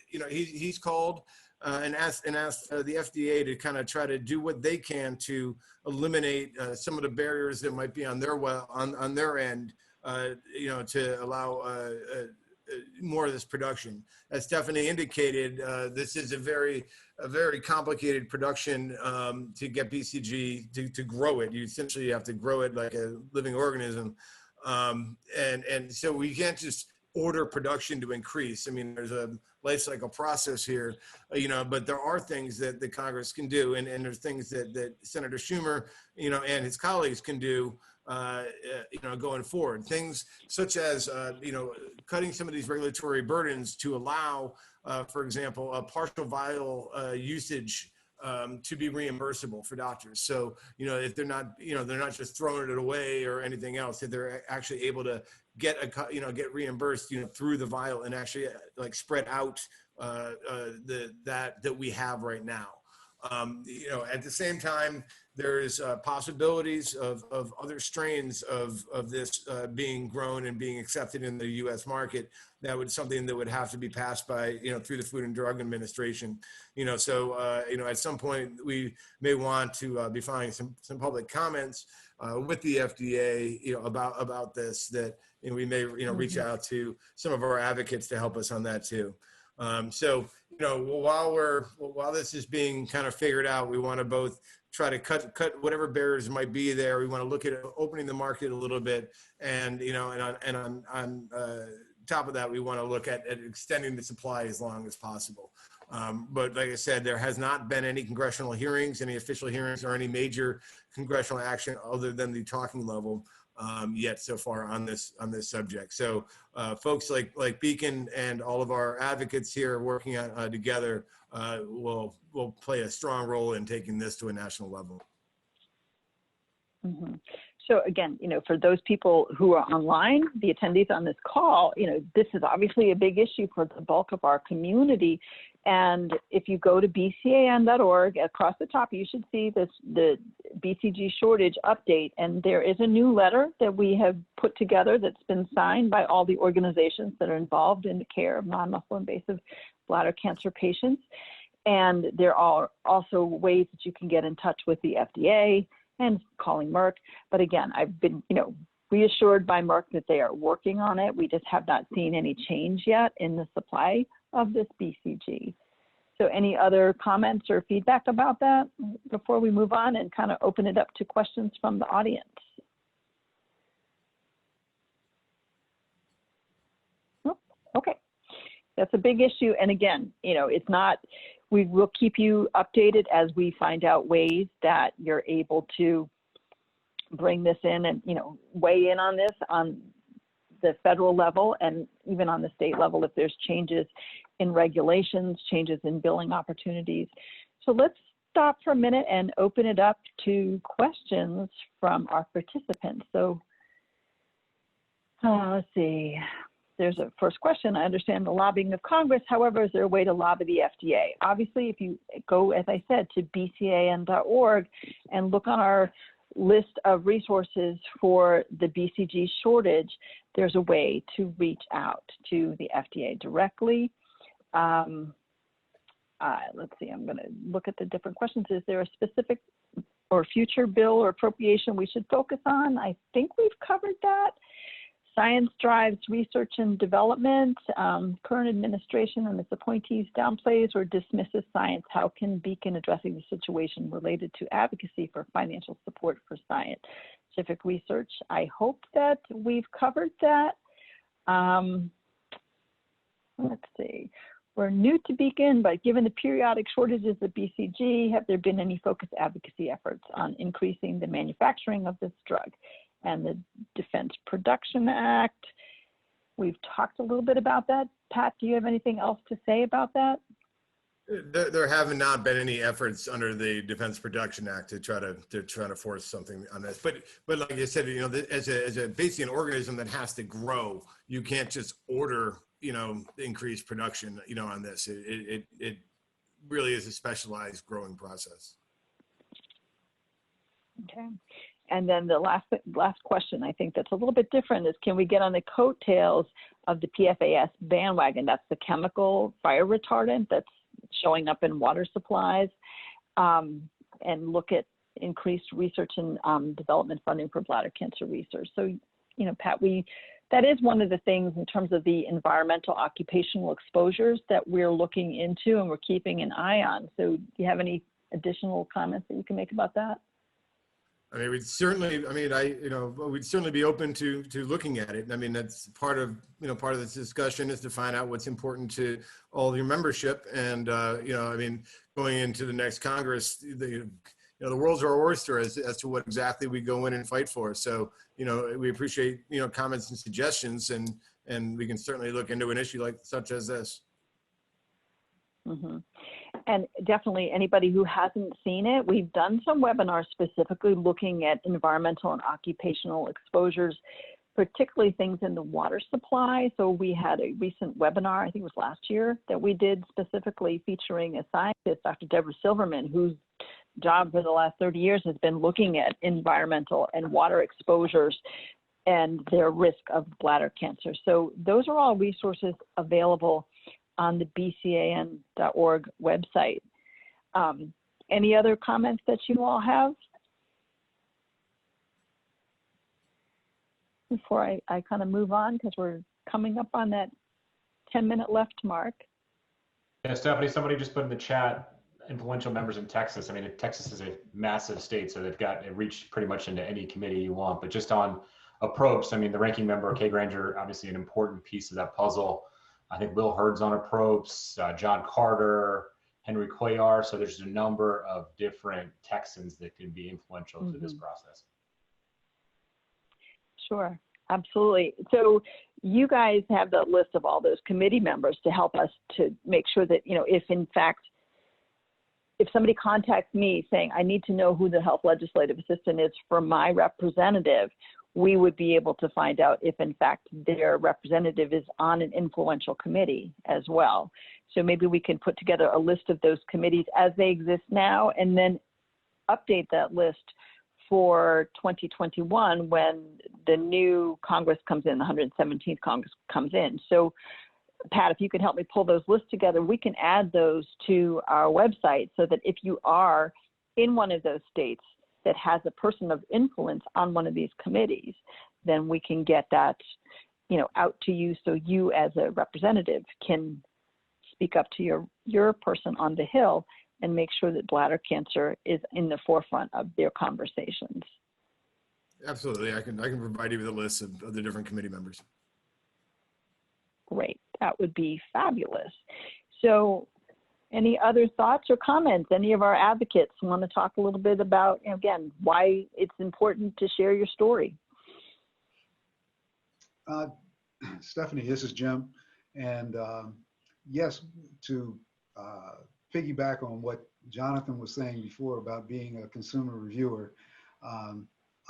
you know, he's called and asked the FDA to kind of try to do what they can to eliminate some of the barriers that might be on their end, you know, to allow more of this production. As Stephanie indicated, this is a very complicated production to get BCG to grow it. You essentially have to grow it like a living organism, and so we can't just order production to increase. I mean, there's a life cycle process here, you know, but there are things that the Congress can do, and there's things that Senator Schumer, you know, and his colleagues can do, you know, going forward. Things such as, you know, cutting some of these regulatory burdens to allow, for example, a partial vial usage to be reimbursable for doctors. So, you know, if they're not just throwing it away or anything else, if they're actually able to get reimbursed, you know, through the vial and actually like spread out that we have right now. You know, at the same time, there's possibilities of other strains of this being grown and being accepted in the U.S. market. That would something that would have to be passed by, you know, through the Food and Drug Administration. You know, so you know, at some point we may want to be filing some public comments with the FDA, you know, about this, that, we may, reach out to some of our advocates to help us on that too. So, while this is being kind of figured out, we want to both try to cut whatever barriers might be there. We want to look at opening the market a little bit, and on top of that, we want to look at extending the supply as long as possible. But like I said, there has not been any congressional hearings, any official hearings, or any major congressional action other than the talking level yet so far on this subject. So folks like Beacon and all of our advocates here working on together will play a strong role in taking this to a national level. Mm-hmm. So again, for those people who are online, the attendees on this call, this is obviously a big issue for the bulk of our community. And if you go to bcan.org, across the top, you should see the Bcg Shortage update. And there is a new letter that we have put together that's been signed by all the organizations that are involved in the care of non-muscle invasive bladder cancer patients. And there are also ways that you can get in touch with the FDA and calling Merck. But again, I've been, reassured by Merck that they are working on it. We just have not seen any change yet in the supply of this BCG. So any other comments or feedback about that before we move on and kind of open it up to questions from the audience? Oh, okay, that's a big issue. And again, it's not, we will keep you updated as we find out ways that you're able to bring this in and, weigh in on this on the federal level and even on the state level if there's changes in regulations, changes in billing opportunities. So let's stop for a minute and open it up to questions from our participants. So let's see. There's a first question. I understand the lobbying of Congress. However, is there a way to lobby the FDA? Obviously, if you go, as I said, to bcan.org and look on our list of resources for the BCG shortage, there's a way to reach out to the FDA directly. Let's see, I'm going to look at the different questions. Is there a specific or future bill or appropriation we should focus on? I think we've covered that. Science drives research and development. Current administration and its appointees downplays or dismisses science. How can Beacon addressing the situation related to advocacy for financial support for scientific research? I hope that we've covered that. Let's see. We're new to Beacon, but given the periodic shortages of BCG, have there been any focused advocacy efforts on increasing the manufacturing of this drug? And the Defense Production Act, we've talked a little bit about that. Pat, do you have anything else to say about that? There have not been any efforts under the Defense Production Act to try to force something on this. But like I said, as a basically an organism that has to grow, you can't just order increased production on this. It really is a specialized growing process. Okay. And then the last question, I think that's a little bit different, is can we get on the coattails of the PFAS bandwagon? That's the chemical fire retardant that's showing up in water supplies, and look at increased research and development funding for bladder cancer research. So, Pat, that is one of the things in terms of the environmental occupational exposures that we're looking into and we're keeping an eye on. So do you have any additional comments that you can make about that? I mean, we'd certainly be open to looking at it. I mean, that's part of this discussion is to find out what's important to all your membership. And, going into the next Congress, the world's our oyster as to what exactly we go in and fight for. So, we appreciate, comments and suggestions, and we can certainly look into an issue such as this. Mm-hmm. And definitely anybody who hasn't seen it, we've done some webinars specifically looking at environmental and occupational exposures, particularly things in the water supply. So we had a recent webinar, I think it was last year, that we did specifically featuring a scientist, Dr. Deborah Silverman, whose job for the last 30 years has been looking at environmental and water exposures and their risk of bladder cancer. So those are all resources available on the bcan.org website. Any other comments that you all have? before I kind of move on, because we're coming up on that 10-minute left mark? Yeah, Stephanie, somebody just put in the chat, influential members in Texas. I mean, Texas is a massive state, so they've got it reached pretty much into any committee you want. But just on approach, I mean, the ranking member, Kay Granger, obviously an important piece of that puzzle. I think Will Hurd's on approach, John Carter, Henry Cuellar. So there's a number of different Texans that can be influential through this process. Sure, absolutely. So you guys have the list of all those committee members to help us to make sure that, you know, if in fact, if somebody contacts me saying, I need to know who the health legislative assistant is for my representative, we would be able to find out if in fact their representative is on an influential committee as well. So maybe we can put together a list of those committees as they exist now, and then update that list for 2021 when the new Congress comes in, the 117th Congress comes in. So Pat, if you could help me pull those lists together, we can add those to our website so that if you are in one of those states that has a person of influence on one of these committees, then we can get that, you know, out to you so you as a representative can speak up to your person on the Hill and make sure that bladder cancer is in the forefront of their conversations. Absolutely. I can provide you with a list of the different committee members. Great. That would be fabulous. So any other thoughts or comments? Any of our advocates want to talk a little bit about, again, why it's important to share your story? Stephanie, this is Jim. And yes, to piggyback on what Jonathan was saying before about being a consumer reviewer,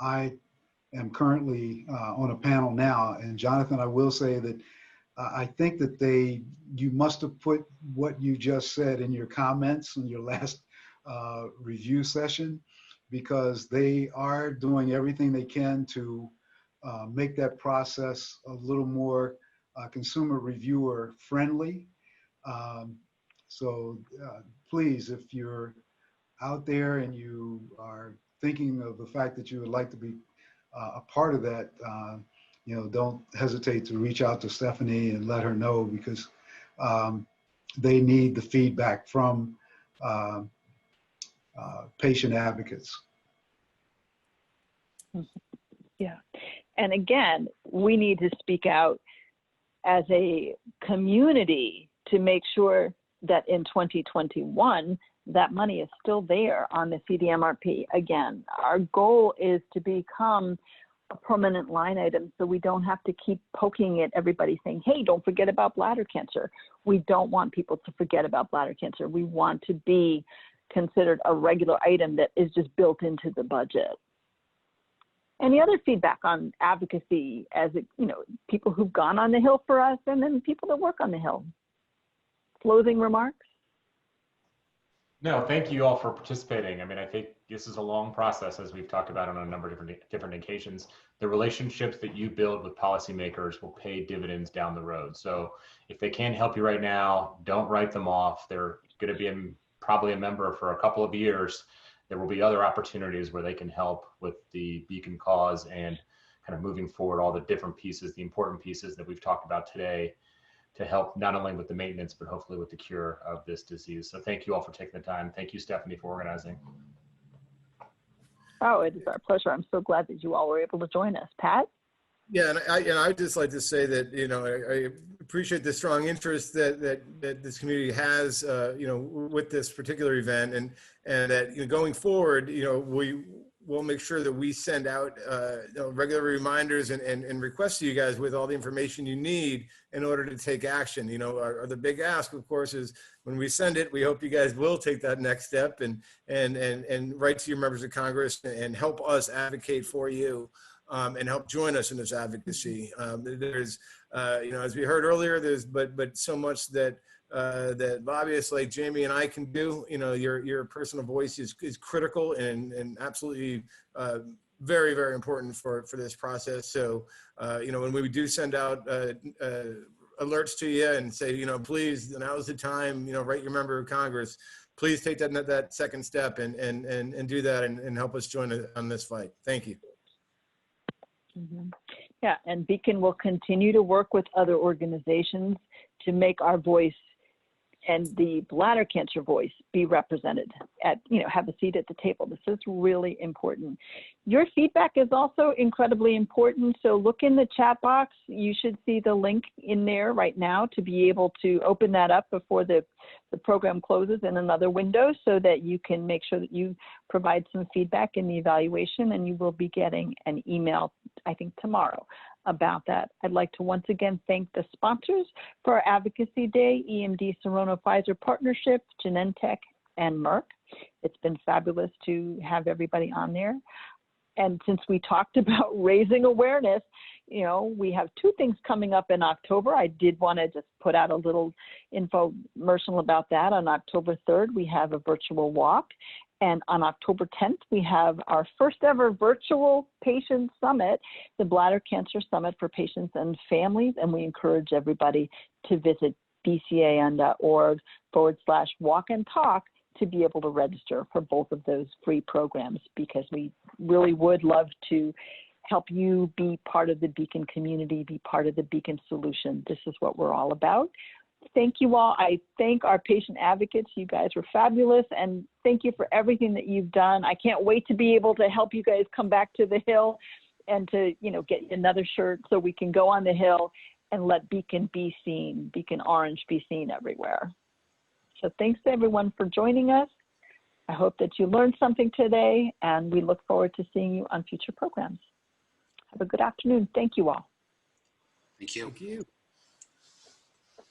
I am currently on a panel now. And Jonathan, I will say that I think that you must have put what you just said in your comments in your last review session, because they are doing everything they can to make that process a little more consumer reviewer friendly. So please, if you're out there and you are thinking of the fact that you would like to be a part of that, you know, don't hesitate to reach out to Stephanie and let her know, because they need the feedback from patient advocates. Yeah. And again, we need to speak out as a community to make sure that in 2021, that money is still there on the CDMRP. Again, our goal is to become a permanent line item so we don't have to keep poking at everybody saying, hey, don't forget about bladder cancer. We don't want people to forget about bladder cancer. We want to be considered a regular item that is just built into the budget. Any other feedback on advocacy as, you know, people who've gone on the Hill for us and then people that work on the Hill? Closing remarks? No, thank you all for participating. I mean, I think this is a long process, as we've talked about on a number of different occasions. The relationships that you build with policymakers will pay dividends down the road. So if they can't help you right now, don't write them off. They're going to be probably a member for a couple of years. There will be other opportunities where they can help with the Beacon cause and kind of moving forward all the different pieces, the important pieces that we've talked about today, to help not only with the maintenance, but hopefully with the cure of this disease. So thank you all for taking the time. Thank you, Stephanie, for organizing. Oh, it is our pleasure. I'm so glad that you all were able to join us. Pat? Yeah, and I'd just like to say that, you know, I appreciate the strong interest that this community has, you know, with this particular event, and that, you know, going forward, you know, we'll make sure that we send out you know, regular reminders and requests to you guys with all the information you need in order to take action. You know, the big ask, of course, is when we send it, we hope you guys will take that next step and write to your members of Congress and help us advocate for you. And help join us in this advocacy. There's, you know, as we heard earlier, there's but so much that that lobbyists like Jamie and I can do. You know, your personal voice is critical and absolutely very, very important for this process. So, you know, when we do send out alerts to you and say, you know, please, now's the time, you know, write your member of Congress. Please take that second step and do that and help us join on this fight. Thank you. Yeah, and Beacon will continue to work with other organizations to make our voice and the bladder cancer voice be represented at, have a seat at the table. This is really important. Your feedback is also incredibly important. So look in the chat box. You should see the link in there right now to be able to open that up before the program closes in another window so that you can make sure that you provide some feedback in the evaluation, and you will be getting an email, I think, tomorrow about that. I'd like to once again thank the sponsors for our Advocacy Day, EMD Serono Pfizer Partnership, Genentech, and Merck. It's been fabulous to have everybody on there. And since we talked about raising awareness, we have two things coming up in October. I did want to just put out a little infomercial about that. On October 3rd, we have a virtual walk. And on October 10th, we have our first ever virtual patient summit, the Bladder Cancer Summit for Patients and Families. And we encourage everybody to visit bca.org/walk and talk to be able to register for both of those free programs, because we really would love to help you be part of the Beacon community, be part of the Beacon solution. This is what we're all about. Thank you all. I thank our patient advocates. You guys were fabulous, and thank you for everything that you've done. I can't wait to be able to help you guys come back to the Hill and to, get another shirt so we can go on the Hill and let Beacon be seen, Beacon Orange be seen everywhere. So thanks to everyone for joining us. I hope that you learned something today, and we look forward to seeing you on future programs. Have a good afternoon. Thank you all. Thank you. Thank you.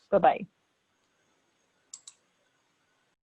Bye-bye.